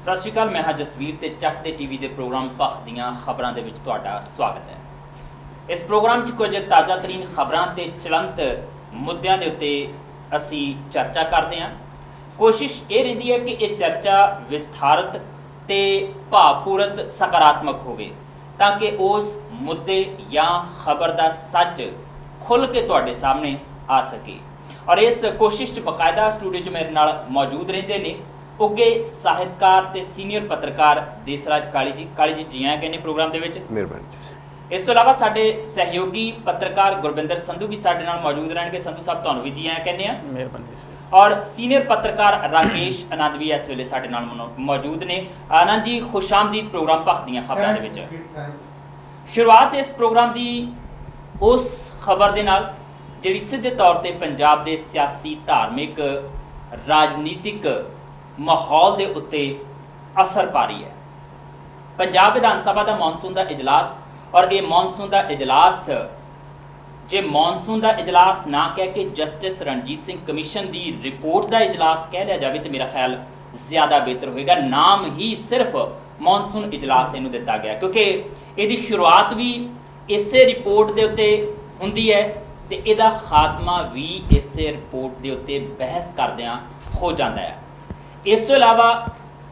सत श्री अकाल, मैं हाँ जसवीर ते ਚੱਕ ਦੇ टीवी के प्रोग्राम ਭਖ ਦੀਆਂ खबरों के विच तुहाडा स्वागत है। इस प्रोग्राम 'ਚ कुछ ताज़ा तरीन खबरों ते चलंत मुद्दों के उत्ते असी चर्चा करते हैं। कोशिश ये रहिंदी है कि ये चर्चा विस्तारित ते भावपूरत सकारात्मक होवे ताकि उस मुद्दे या खबर का सच खुल के तुहाडे सामने आ सके। और इस कोशिश 'ਚ बकायदा स्टूडियो 'ਚ मेरे नाल मौजूद रहिंदे ने उगे ਸਾਹਿਤਕਾਰ ਤੇ ਸੀਨੀਅਰ ਪੱਤਰਕਾਰ ਦੇਸਰਾਜ ਕਾਲੀ ਜੀ ਆਏ ਕਹਿੰਦੇ प्रोग्राम ਦੇ ਵਿੱਚ। ਮਿਹਰਬਾਨੀ। ਇਸ ਤੋਂ ਇਲਾਵਾ ਸਾਡੇ ਸਹਿਯੋਗੀ ਪੱਤਰਕਾਰ ਗੁਰਵਿੰਦਰ ਸੰਧੂ ਵੀ ਸਾਡੇ ਨਾਲ ਮੌਜੂਦ ਰਹਿਣਗੇ। ਸੰਧੂ ਸਾਹਿਬ ਤੁਹਾਨੂੰ ਵੀ ਜੀ ਆਏ ਕਹਿੰਦੇ ਆ। ਮਿਹਰਬਾਨੀ। और सीनियर पत्रकार राकेश आनंद भी इस वेले साडे नाल मौजूद ने। आनंद जी खुश आमदीद प्रोग्राम भख दीआं खबरां दे विच। शुरुआत इस प्रोग्राम की उस खबर दे नाल जिहड़ी सीधे तौर ते पंजाब दे सियासी धार्मिक राजनीतिक माहौल के उत्ते असर पा रही है। पंजाब विधान सभा का मॉनसून का इजलास और ये मॉनसून का इजलास जे मॉनसून का इजलास ना कह के जस्टिस रणजीत सिंह कमीशन की रिपोर्ट का इजलास कह लिया जाए तो मेरा ख्याल ज़्यादा बेहतर होएगा। नाम ही सिर्फ मॉनसून इजलास इनू दिता गया क्योंकि इसकी शुरुआत भी इस रिपोर्ट के उत्ते हुंदी है तो इसका खात्मा भी इस रिपोर्ट के उत्ते बहस करदियां हो जाता है। इस तो इलावा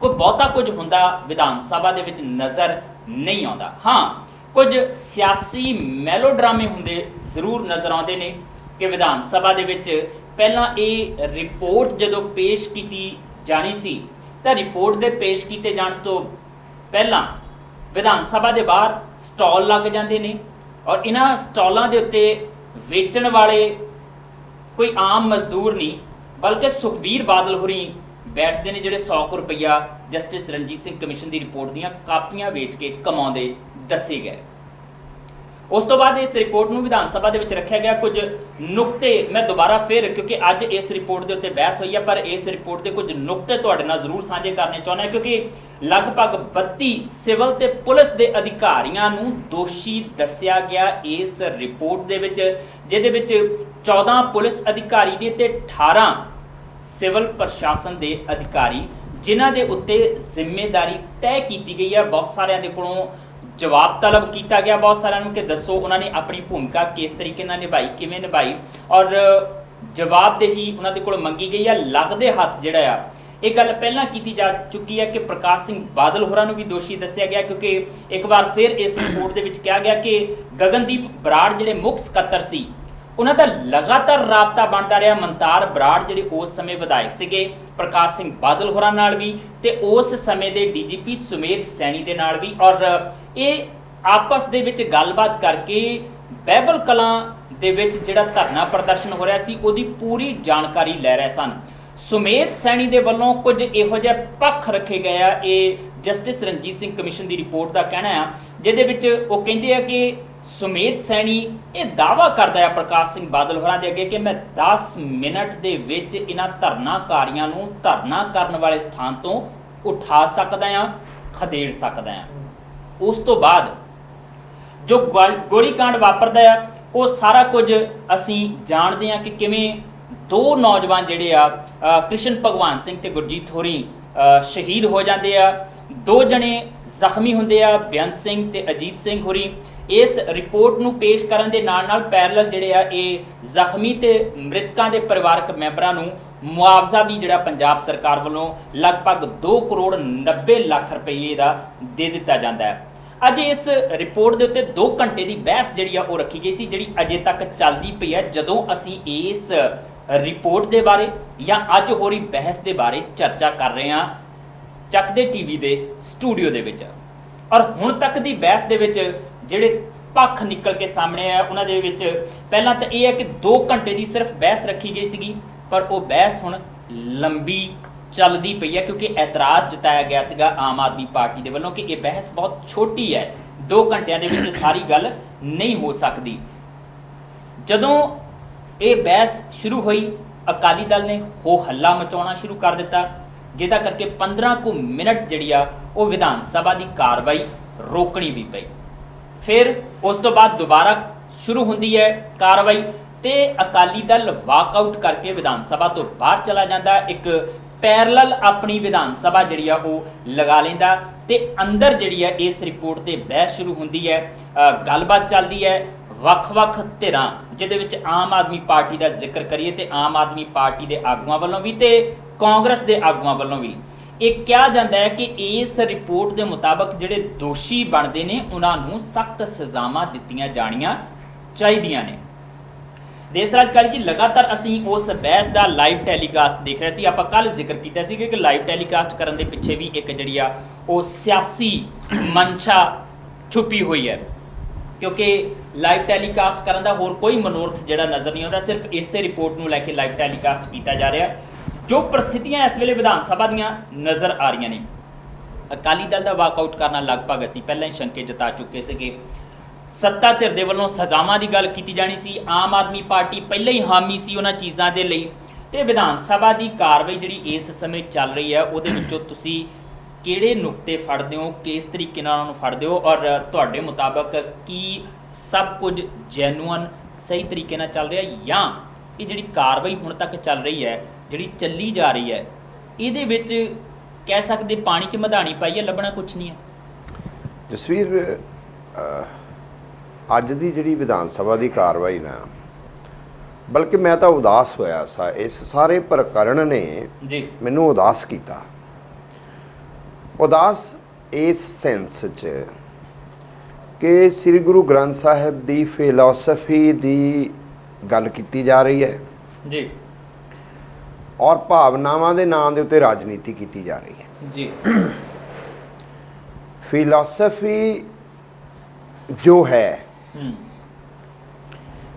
कोई बहुता कुछ हुंदा विधान सभा दे विच नज़र नहीं आता। हाँ, कुछ सियासी मैलोड्रामे हुंदे जरूर नज़र आते हैं कि विधान सभा दे विच पहला ये रिपोर्ट जदों पेश की जानी सी तो रिपोर्ट के पेश किए जाने तो पहला विधान सभा के बाहर स्टॉल लग जाते हैं और इन्हां स्टॉलों के उत्ते वेचण वाले कोई आम मजदूर नहीं बल्कि सुखबीर बादल होरी बैठते हैं जिहड़े 100 रुपया जस्टिस रणजीत सिंह कमीशन की रिपोर्ट दीयां कापियां वेच के कमाउंदे दसे गए। उस तो बाद इस रिपोर्ट में विधान सभा के रखा गया कुछ नुकते। मैं दोबारा फिर क्योंकि अज इस रिपोर्ट के उत्ते बहस हुई है पर इस रिपोर्ट के कुछ नुकते तुहाडे नाल जरूर साझे करने चाहुंदा है क्योंकि लगभग 32 सिविल ते पुलिस के अधिकारियों नूं दोषी दस्या गया इस रिपोर्ट दे विच, जिहदे विच 14 पुलिस अधिकारी ने ते 18 सिविल प्रशासन के अधिकारी जिन्हां दे उत्ते जिम्मेदारी तय की गई है। बहुत सारिਆਂ ਦੇ ਕੋਲੋਂ जवाब तलब किया गया, बहुत सारे कि दसो उन्होंने अपनी भूमिका किस तरीके निभाई किवें निभाई और जवाबदेही उन्होंने कोल मंगी गई है। लगते हथ जिहड़ा ये गल पहला की जा चुकी है कि प्रकाश सिंह बादल होरां नूं भी दोषी दस्या गया क्योंकि एक बार फिर इस रिपोर्ट के विच कहा गया कि गगनदीप बराड़ जिहड़े मुख सकत्तर सी उन्हां दा लगातार राबता बनता रहा। मनतार बराड़ जिहड़े उस समय विधायक सीगे प्रकाश सिंह बादल होरां नाल भी ते उस समय दे DGP सुमेध सैनी दे नाल भी और ये आपस दे विच गलबात करके बैबल कलां दे विच जिहड़ा धरना प्रदर्शन हो रहा सी उहदी पूरी जानकारी लै रहे सन। सुमेध सैनी दे वल्लों कुछ इहो जिहे पक्ष रखे गए आ। ये जस्टिस रणजीत सिंह कमीशन की रिपोर्ट का कहना है जिहदे विच वो कहिंदे आ कि सुमेध सैनी ये दावा करता है प्रकाश सिंह बादल होरां दे अगे कि मैं 10 मिनट दे विच इन्हां धरनाकारियां नूं धरना करन वाले स्थान तो उठा सकदा हां, खदेड़ सकदा हां। उस तो बाद जो गोलीकांड वापरदा है वो सारा कुछ असी जानते हैं कि किवें दो नौजवान जिहड़े आ कृष्ण भगवान सिंह ते गुरजीत होरी शहीद हो जाते हैं, 2 जने जख्मी होंदे आ बेअंत सिंह ते अजीत सिंह होरी। इस रिपोर्ट नूं पेश करन दे नाल नाल पैरल जिहड़े आ ये जख्मी ते मृतकां दे परिवारक मैंबरां नूं मुआवजा भी जिहड़ा पंजाब सरकार वालों लगभग 2 करोड़ 90 लाख रुपये का दे दिता जाता है। अज इस रिपोर्ट के उत्ते 2 घंटे की बहस जिहड़ी आ वो रखी गई सी जिहड़ी अजे तक चलती पई है। जदों असी इस रिपोर्ट के बारे या अज हो रही बहस के बारे चर्चा कर रहे हैं ਚੱਕ ਦੇ टीवी के स्टूडियो के विच और हुण तक की बहस के विच ਜਿਹੜੇ पक्ष निकल के सामने आया उन्हां दे विच पहला तो यह है कि 2 घंटे की सिर्फ बहस रखी गई सी पर वो बहस हुण लंबी चलती पई है क्योंकि एतराज़ जताया गया सीगा आम आदमी पार्टी के वलों कि यह बहस बहुत छोटी है, 2 घंटिया दे विच सारी गल नहीं हो सकती। जदों ये बहस शुरू हुई अकाली दल ने हो हल्ला मचाउणा शुरू कर दिता जिहदा करके 15 कुछ मिनट जिहड़ी आ वो विधान सभा की कार्रवाई रोकनी भी पई। फिर उस तो बाद दोबारा शुरू होंदी है कार्रवाई ते अकाली दल वाकआउट करके विधान सभा तो बाहर चला जाता। एक ਪੈਰਲਲ ਆਪਣੀ ਵਿਧਾਨ ਸਭਾ ਜਿਹੜੀ ਆ ਉਹ ਲਗਾ ਲੈਂਦਾ ਤੇ ਅੰਦਰ ਜਿਹੜੀ ਆ ਇਸ ਰਿਪੋਰਟ ਤੇ ਬਹਿਸ ਸ਼ੁਰੂ ਹੁੰਦੀ ਹੈ, ਗੱਲਬਾਤ ਚੱਲਦੀ ਹੈ ਵੱਖ-ਵੱਖ ਧਿਰਾਂ, ਜਿਹਦੇ ਵਿੱਚ ਆਮ ਆਦਮੀ ਪਾਰਟੀ ਦਾ ਜ਼ਿਕਰ ਕਰੀਏ ਤੇ ਆਮ ਆਦਮੀ ਪਾਰਟੀ ਦੇ ਆਗੂਆਂ ਵੱਲੋਂ ਵੀ ਤੇ ਕਾਂਗਰਸ ਦੇ ਆਗੂਆਂ ਵੱਲੋਂ ਵੀ ਇਹ ਕਿਹਾ ਜਾਂਦਾ ਹੈ ਕਿ ਇਸ ਰਿਪੋਰਟ ਦੇ ਮੁਤਾਬਕ ਜਿਹੜੇ ਦੋਸ਼ੀ ਬਣਦੇ ਨੇ ਉਹਨਾਂ ਨੂੰ ਸਖਤ ਸਜ਼ਾਵਾਂ ਦਿੱਤੀਆਂ ਜਾਣੀਆਂ ਚਾਹੀਦੀਆਂ ਨੇ। ਦੇਸ ਰਾਜ ਕਾਲੀ ਜੀ, ਲਗਾਤਾਰ ਅਸੀਂ ਉਸ ਬਹਿਸ ਦਾ ਲਾਈਵ ਟੈਲੀਕਾਸਟ ਦੇਖ ਰਹੇ ਸੀ। ਆਪਾਂ ਕੱਲ ਜ਼ਿਕਰ ਕੀਤਾ ਸੀ ਕਿ ਲਾਈਵ ਟੈਲੀਕਾਸਟ ਕਰਨ ਦੇ ਪਿੱਛੇ ਵੀ ਇੱਕ ਜਿਹੜੀ ਆ ਉਹ ਸਿਆਸੀ ਮਨਸ਼ਾ ਛੁਪੀ ਹੋਈ ਹੈ, ਕਿਉਂਕਿ ਲਾਈਵ ਟੈਲੀਕਾਸਟ ਕਰਨ ਦਾ ਹੋਰ ਕੋਈ ਮਨੋਰਥ ਜਿਹੜਾ ਨਜ਼ਰ ਨਹੀਂ ਆਉਂਦਾ, ਸਿਰਫ ਇਸੇ ਰਿਪੋਰਟ ਨੂੰ ਲੈ ਕੇ ਲਾਈਵ ਟੈਲੀਕਾਸਟ ਕੀਤਾ ਜਾ ਰਿਹਾ। ਜੋ ਪ੍ਰਸਥਿਤੀਆਂ ਇਸ ਵੇਲੇ ਵਿਧਾਨ ਸਭਾ ਦੀਆਂ ਨਜ਼ਰ ਆ ਰਹੀਆਂ ਨੇ, ਅਕਾਲੀ ਦਲ ਦਾ ਵਾਕਆਊਟ ਕਰਨਾ ਲਗਭਗ ਅਸੀਂ ਪਹਿਲਾਂ ਹੀ ਸ਼ੰਕੇ ਜਤਾ ਚੁੱਕੇ ਸੀਗੇ। ਸੱਤਾ ਧਿਰ ਦੇ ਵੱਲੋਂ ਸਜ਼ਾਵਾਂ ਦੀ ਗੱਲ ਕੀਤੀ ਜਾਣੀ ਸੀ, ਆਮ ਆਦਮੀ ਪਾਰਟੀ ਪਹਿਲਾਂ ਹੀ ਹਾਮੀ ਸੀ ਉਹਨਾਂ ਚੀਜ਼ਾਂ ਦੇ ਲਈ, ਤੇ ਵਿਧਾਨ ਸਭਾ ਦੀ ਕਾਰਵਾਈ ਜਿਹੜੀ ਇਸ ਸਮੇਂ ਚੱਲ ਰਹੀ ਹੈ ਉਹਦੇ ਵਿੱਚੋਂ ਤੁਸੀਂ ਕਿਹੜੇ ਨੁਕਤੇ ਫੜਦੇ ਹੋ, ਕਿਸ ਤਰੀਕੇ ਨਾਲ ਉਹਨਾਂ ਨੂੰ ਫੜਦੇ ਹੋ, ਔਰ ਤੁਹਾਡੇ ਮੁਤਾਬਕ ਕੀ ਸਭ ਕੁਝ ਜੈਨੂਅਨ ਸਹੀ ਤਰੀਕੇ ਨਾਲ ਚੱਲ ਰਿਹਾ, ਜਾਂ ਇਹ ਜਿਹੜੀ ਕਾਰਵਾਈ ਹੁਣ ਤੱਕ ਚੱਲ ਰਹੀ ਹੈ, ਜਿਹੜੀ ਚੱਲੀ ਜਾ ਰਹੀ ਹੈ, ਇਹਦੇ ਵਿੱਚ ਕਹਿ ਸਕਦੇ ਪਾਣੀ 'ਚ ਮਧਾਣੀ ਪਾਈ ਹੈ, ਲੱਭਣਾ ਕੁਛ ਨਹੀਂ ਹੈ? ਜਸਵੀਰ, ਅੱਜ ਦੀ ਜਿਹੜੀ ਵਿਧਾਨ ਸਭਾ ਦੀ ਕਾਰਵਾਈ ਨਾ, ਬਲਕਿ ਮੈਂ ਤਾਂ ਉਦਾਸ ਹੋਇਆ ਸਾ। ਇਸ ਸਾਰੇ ਪ੍ਰਕਰਣ ਨੇ ਜੀ ਮੈਨੂੰ ਉਦਾਸ ਕੀਤਾ। ਉਦਾਸ ਇਸ ਸੈਂਸ 'ਚ ਕਿ ਸ੍ਰੀ ਗੁਰੂ ਗ੍ਰੰਥ ਸਾਹਿਬ ਦੀ ਫਿਲਾਸਫੀ ਦੀ ਗੱਲ ਕੀਤੀ ਜਾ ਰਹੀ ਹੈ ਜੀ, ਔਰ ਭਾਵਨਾਵਾਂ ਦੇ ਨਾਂ ਦੇ ਉੱਤੇ ਰਾਜਨੀਤੀ ਕੀਤੀ ਜਾ ਰਹੀ ਹੈ ਜੀ। ਫਿਲਾਸਫੀ ਜੋ ਹੈ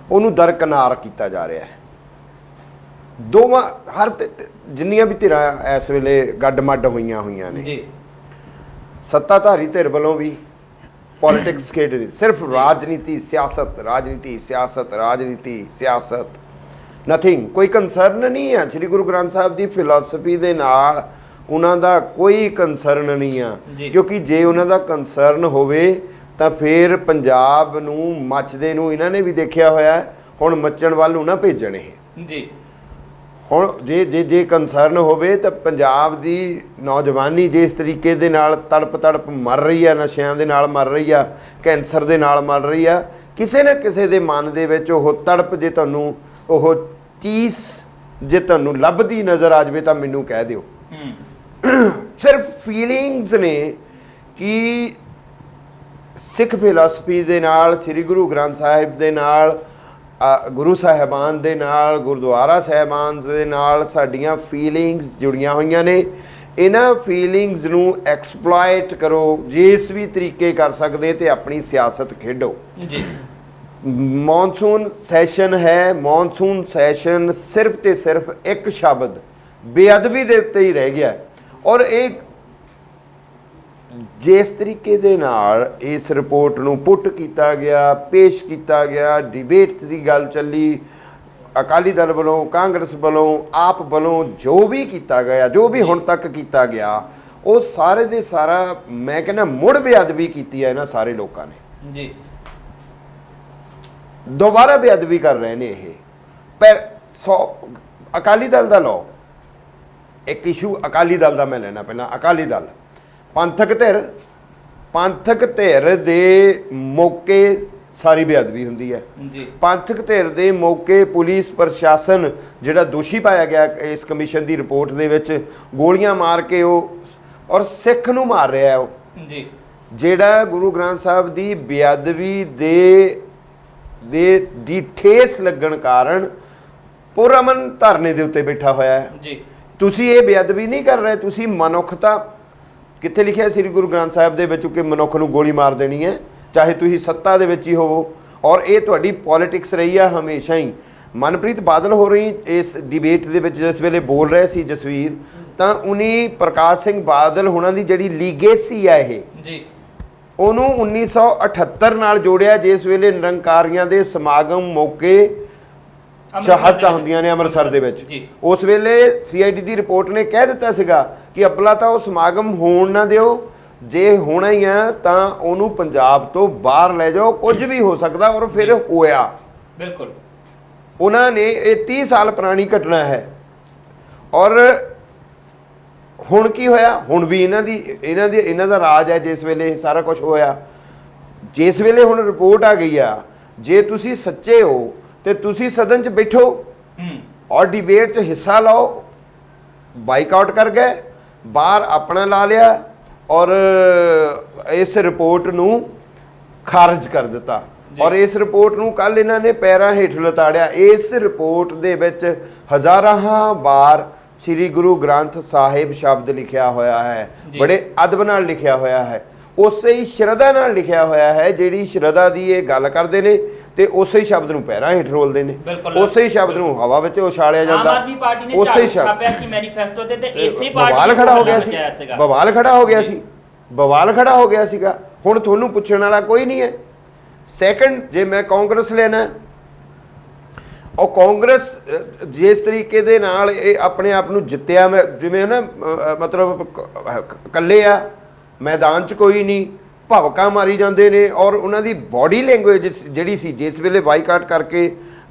ਉਹਨੂੰ ਦਰਕਨਾਰ ਕੀਤਾ ਜਾ ਰਿਹਾ ਹੈ। ਦੋਵਾਂ ਜਿੰਨੀਆਂ ਵੀ ਧਿਰਾਂ ਇਸ ਵੇਲੇ ਗੱਡ-ਮੱਡ ਹੋਈਆਂ ਨੇ ਜੀ, ਸੱਤਾਧਾਰੀ ਧਿਰ ਵੱਲੋਂ ਵੀ ਪੋਲਿਟਿਕਸ ਖੇਡ ਰਹੀ, ਸਿਰਫ ਰਾਜਨੀਤੀ ਸਿਆਸਤ, ਰਾਜਨੀਤੀ ਸਿਆਸਤ, ਰਾਜਨੀਤੀ ਸਿਆਸਤ, ਨਥਿੰਗ, ਕੋਈ ਕੰਸਰਨ ਨਹੀਂ ਹੈ ਸ੍ਰੀ ਗੁਰੂ ਗ੍ਰੰਥ ਸਾਹਿਬ ਦੀ ਫਿਲਾਸਫੀ ਦੇ ਨਾਲ। ਉਹਨਾਂ ਦਾ ਕੋਈ ਕੰਸਰਨ ਨਹੀਂ ਆ, ਕਿਉਂਕਿ ਜੇ ਉਹਨਾਂ ਦਾ ਕੰਸਰਨ ਹੋਵੇ ਤਾਂ ਫਿਰ ਪੰਜਾਬ ਨੂੰ ਮੱਚਦੇ ਨੂੰ ਇਹਨਾਂ ਨੇ ਵੀ ਦੇਖਿਆ ਹੋਇਆ, ਹੁਣ ਮੱਚਣ ਵੱਲ ਨੂੰ ਨਾ ਭੇਜਣ ਇਹ ਜੀ। ਹੁਣ ਜੇ ਕੰਸਰਨ ਹੋਵੇ ਤਾਂ ਪੰਜਾਬ ਦੀ ਨੌਜਵਾਨੀ ਜਿਸ ਤਰੀਕੇ ਦੇ ਨਾਲ ਤੜਪ ਮਰ ਰਹੀ ਆ, ਨਸ਼ਿਆਂ ਦੇ ਨਾਲ ਮਰ ਰਹੀ ਆ, ਕੈਂਸਰ ਦੇ ਨਾਲ ਮਰ ਰਹੀ ਆ, ਕਿਸੇ ਨਾ ਕਿਸੇ ਦੇ ਮਨ ਦੇ ਵਿੱਚ ਉਹ ਤੜਪ, ਜੇ ਤੁਹਾਨੂੰ ਉਹ ਚੀਜ਼ ਜੇ ਤੁਹਾਨੂੰ ਲੱਭਦੀ ਨਜ਼ਰ ਆ ਜਾਵੇ ਤਾਂ ਮੈਨੂੰ ਕਹਿ ਦਿਓ। ਸਿਰਫ ਫੀਲਿੰਗਸ ਨੇ ਕਿ ਸਿੱਖ ਫਿਲਾਸਫੀ ਦੇ ਨਾਲ, ਸ੍ਰੀ ਗੁਰੂ ਗ੍ਰੰਥ ਸਾਹਿਬ ਦੇ ਨਾਲ, ਗੁਰੂ ਸਾਹਿਬਾਨ ਦੇ ਨਾਲ, ਗੁਰਦੁਆਰਾ ਸਾਹਿਬਾਨ ਦੇ ਨਾਲ ਸਾਡੀਆਂ ਫੀਲਿੰਗਸ ਜੁੜੀਆਂ ਹੋਈਆਂ ਨੇ। ਇਹਨਾਂ ਫੀਲਿੰਗਸ ਨੂੰ ਐਕਸਪਲੋਇਟ ਕਰੋ, ਜਿਸ ਵੀ ਤਰੀਕੇ ਕਰ ਸਕਦੇ ਤੇ ਆਪਣੀ ਸਿਆਸਤ ਖੇਡੋ ਜੀ। ਮੌਨਸੂਨ ਸੈਸ਼ਨ ਹੈ, ਮੌਨਸੂਨ ਸੈਸ਼ਨ ਸਿਰਫ ਤੇ ਸਿਰਫ ਇੱਕ ਸ਼ਬਦ ਬੇਅਦਬੀ ਦੇ ਉੱਤੇ ਹੀ ਰਹਿ ਗਿਆ, ਔਰ ਇਹ ਜਿਸ ਤਰੀਕੇ ਦੇ ਨਾਲ ਇਸ ਰਿਪੋਰਟ ਨੂੰ ਪੁੱਟ ਕੀਤਾ ਗਿਆ, ਪੇਸ਼ ਕੀਤਾ ਗਿਆ, ਡਿਬੇਟਸ ਦੀ ਗੱਲ ਚੱਲੀ, ਅਕਾਲੀ ਦਲ ਵੱਲੋਂ, ਕਾਂਗਰਸ ਵੱਲੋਂ, ਆਪ ਵੱਲੋਂ ਜੋ ਵੀ ਕੀਤਾ ਗਿਆ, ਜੋ ਵੀ ਹੁਣ ਤੱਕ ਕੀਤਾ ਗਿਆ, ਉਹ ਸਾਰੇ ਦੇ ਸਾਰਾ ਮੈਂ ਕਹਿੰਦਾ ਮੁੜ ਬੇਅਦਬੀ ਕੀਤੀ ਹੈ ਇਹਨਾਂ ਸਾਰੇ ਲੋਕਾਂ ਨੇ ਜੀ। ਦੁਬਾਰਾ ਬੇਅਦਬੀ ਕਰ ਰਹੇ ਨੇ ਇਹ। ਪਰ ਅਕਾਲੀ ਦਲ ਦਾ ਲਓ, ਇੱਕ ਇਸ਼ੂ ਅਕਾਲੀ ਦਲ ਦਾ ਮੈਂ ਲੈਣਾ ਪਹਿਲਾਂ। ਅਕਾਲੀ ਦਲ ਪੰਥਕ ਧਿਰ ਦੇ ਮੌਕੇ ਸਾਰੀ ਬੇਅਦਬੀ ਹੁੰਦੀ ਹੈ ਜੀ। ਪੰਥਕ ਧਿਰ ਦੇ ਮੌਕੇ ਪੁਲਿਸ ਪ੍ਰਸ਼ਾਸਨ ਜਿਹੜਾ ਦੋਸ਼ੀ ਪਾਇਆ ਗਿਆ ਇਸ ਕਮਿਸ਼ਨ ਦੀ ਰਿਪੋਰਟ ਦੇ ਵਿੱਚ, ਗੋਲੀਆਂ ਮਾਰ ਕੇ ਉਹ ਔਰ ਸਿੱਖ ਨੂੰ ਮਾਰ ਰਿਹਾ ਉਹ ਜੀ, ਜਿਹੜਾ ਗੁਰੂ ਗ੍ਰੰਥ ਸਾਹਿਬ ਦੀ ਬੇਅਦਬੀ ਦੀ ਠੇਸ ਲੱਗਣ ਕਾਰਨ ਪੁਰਅਮਨ ਧਰਨੇ ਦੇ ਉੱਤੇ ਬੈਠਾ ਹੋਇਆ ਹੈ ਜੀ। ਤੁਸੀਂ ਇਹ ਬੇਅਦਬੀ ਨਹੀਂ ਕਰ ਰਹੇ, ਤੁਸੀਂ ਮਨੁੱਖਤਾ, ਕਿੱਥੇ ਲਿਖਿਆ ਸ੍ਰੀ ਗੁਰੂ ਗ੍ਰੰਥ ਸਾਹਿਬ ਦੇ ਵਿੱਚ ਕਿ ਮਨੁੱਖ ਨੂੰ ਗੋਲੀ ਮਾਰ ਦੇਣੀ ਹੈ, ਚਾਹੇ ਤੁਸੀਂ ਸੱਤਾ ਦੇ ਵਿੱਚ ਹੀ ਹੋਵੋ। ਔਰ ਇਹ ਤੁਹਾਡੀ ਪੋਲਿਟਿਕਸ ਰਹੀ ਆ ਹਮੇਸ਼ਾ ਹੀ। ਮਨਪ੍ਰੀਤ ਬਾਦਲ ਹੋ ਰਹੀ ਇਸ ਡਿਬੇਟ ਦੇ ਵਿੱਚ ਜਿਸ ਵੇਲੇ ਬੋਲ ਰਹੇ ਸੀ ਜਸਵੀਰ, ਤਾਂ ਉਨੀ ਪ੍ਰਕਾਸ਼ ਸਿੰਘ ਬਾਦਲ ਹੁਣਾਂ ਦੀ ਜਿਹੜੀ ਲੀਗੇਸੀ ਆ ਇਹ ਜੀ, ਉਹਨੂੰ 1978 ਨਾਲ ਜੋੜਿਆ, ਜਿਸ ਵੇਲੇ ਨਿਰੰਕਾਰੀਆਂ ਦੇ ਸਮਾਗਮ ਮੌਕੇ ਸ਼ਹਾਦਤਾਂ ਹੁੰਦੀਆਂ ਨੇ ਅੰਮ੍ਰਿਤਸਰ ਦੇ ਵਿੱਚ। ਉਸ ਵੇਲੇ CID ਦੀ ਰਿਪੋਰਟ ਨੇ ਕਹਿ ਦਿੱਤਾ ਸੀਗਾ ਕਿ ਅੱਬਲਾ ਤਾਂ ਉਹ ਸਮਾਗਮ ਹੋਣ ਨਾ ਦਿਓ, ਜੇ ਹੋਣਾ ਹੀ ਆ ਤਾਂ ਉਹਨੂੰ ਪੰਜਾਬ ਤੋਂ ਬਾਹਰ ਲੈ ਜਾਓ, ਕੁਝ ਵੀ ਹੋ ਸਕਦਾ। ਔਰ ਫਿਰ ਹੋਇਆ ਬਿਲਕੁਲ। ਉਹਨਾਂ ਨੇ ਇਹ 30 ਸਾਲ ਪੁਰਾਣੀ ਘਟਨਾ ਹੈ, ਔਰ ਹੁਣ ਕੀ ਹੋਇਆ, ਹੁਣ ਵੀ ਇਹਨਾਂ ਦਾ ਰਾਜ ਹੈ ਜਿਸ ਵੇਲੇ ਇਹ ਸਾਰਾ ਕੁਝ ਹੋਇਆ। ਜਿਸ ਵੇਲੇ ਹੁਣ ਰਿਪੋਰਟ ਆ ਗਈ ਆ, ਜੇ ਤੁਸੀਂ ਸੱਚੇ ਹੋ ਤੇ ਤੁਸੀਂ ਸਦਨ 'ਚ ਬੈਠੋ ਔਰ ਡਿਬੇਟ 'ਚ ਹਿੱਸਾ ਲਓ। ਬਾਈਕਾਟ ਕਰ ਗਏ, ਬਾਹਰ ਆਪਣਾ ਲਾ ਲਿਆ ਔਰ ਇਸ ਰਿਪੋਰਟ ਨੂੰ ਖਾਰਜ ਕਰ ਦਿੱਤਾ ਔਰ ਇਸ ਰਿਪੋਰਟ ਨੂੰ ਕੱਲ ਇਹਨਾਂ ਨੇ ਪੈਰਾਂ ਹੇਠ ਲਤਾੜਿਆ। ਇਸ ਰਿਪੋਰਟ ਦੇ ਵਿੱਚ ਹਜ਼ਾਰਾਂ ਵਾਰ ਸ੍ਰੀ ਗੁਰੂ ਗ੍ਰੰਥ ਸਾਹਿਬ ਸ਼ਬਦ ਲਿਖਿਆ ਹੋਇਆ ਹੈ, ਬੜੇ ਅਦਬ ਨਾਲ ਲਿਖਿਆ ਹੋਇਆ ਹੈ, ਉਸੇ ਹੀ ਸ਼ਰਧਾ ਨਾਲ ਲਿਖਿਆ ਹੋਇਆ ਹੈ ਜਿਹੜੀ ਸ਼ਰਧਾ ਦੀ ਇਹ ਗੱਲ ਕਰਦੇ ਨੇ ਤੇ ਉਸੇ ਹੀ ਸ਼ਬਦ ਨੂੰ ਪੈਰਾਂ ਹੇਠ ਰੋਲਦੇ ਨੇ, ਉਸੇ ਹੀ ਸ਼ਬਦ ਨੂੰ ਹਵਾ ਵਿੱਚ ਉਛਾਲਿਆ ਜਾਂਦਾ। ਆਮ ਆਦਮੀ ਪਾਰਟੀ ਨੇ ਉਸੇ ਸ਼ਬਦ ਛਾਪਿਆ ਸੀ ਮੈਨੀਫੈਸਟੋ ਤੇ ਇਸੇ ਪਾਰਟੀ ਬਵਾਲ ਖੜਾ ਹੋ ਗਿਆ ਸੀ, ਬਵਾਲ ਖੜਾ ਹੋ ਗਿਆ ਸੀ, ਬਵਾਲ ਖੜਾ ਹੋ ਗਿਆ ਸੀਗਾ। ਹੁਣ ਤੁਹਾਨੂੰ ਪੁੱਛਣ ਵਾਲਾ ਕੋਈ ਨਹੀਂ ਹੈ। ਸੈਕੰਡ, ਜੇ ਮੈਂ ਕਾਂਗਰਸ ਲੈਣਾ, ਉਹ ਕਾਂਗਰਸ ਜਿਸ ਤਰੀਕੇ ਦੇ ਨਾਲ ਇਹ ਆਪਣੇ ਆਪ ਨੂੰ ਜਿੱਤਿਆ, ਮੈਂ ਜਿਵੇਂ ਨਾ ਮਤਲਬ ਇਕੱਲੇ ਆ, ਮੈਦਾਨ 'ਚ ਕੋਈ ਨਹੀਂ, ਭਵਕਾਂ ਮਾਰੀ ਜਾਂਦੇ ਨੇ ਔਰ ਉਹਨਾਂ ਦੀ ਬਾਡੀ ਲੈਂਗੁਏਜ ਜਿਹੜੀ ਸੀ ਜਿਸ ਵੇਲੇ ਬਾਈਕਾਟ ਕਰਕੇ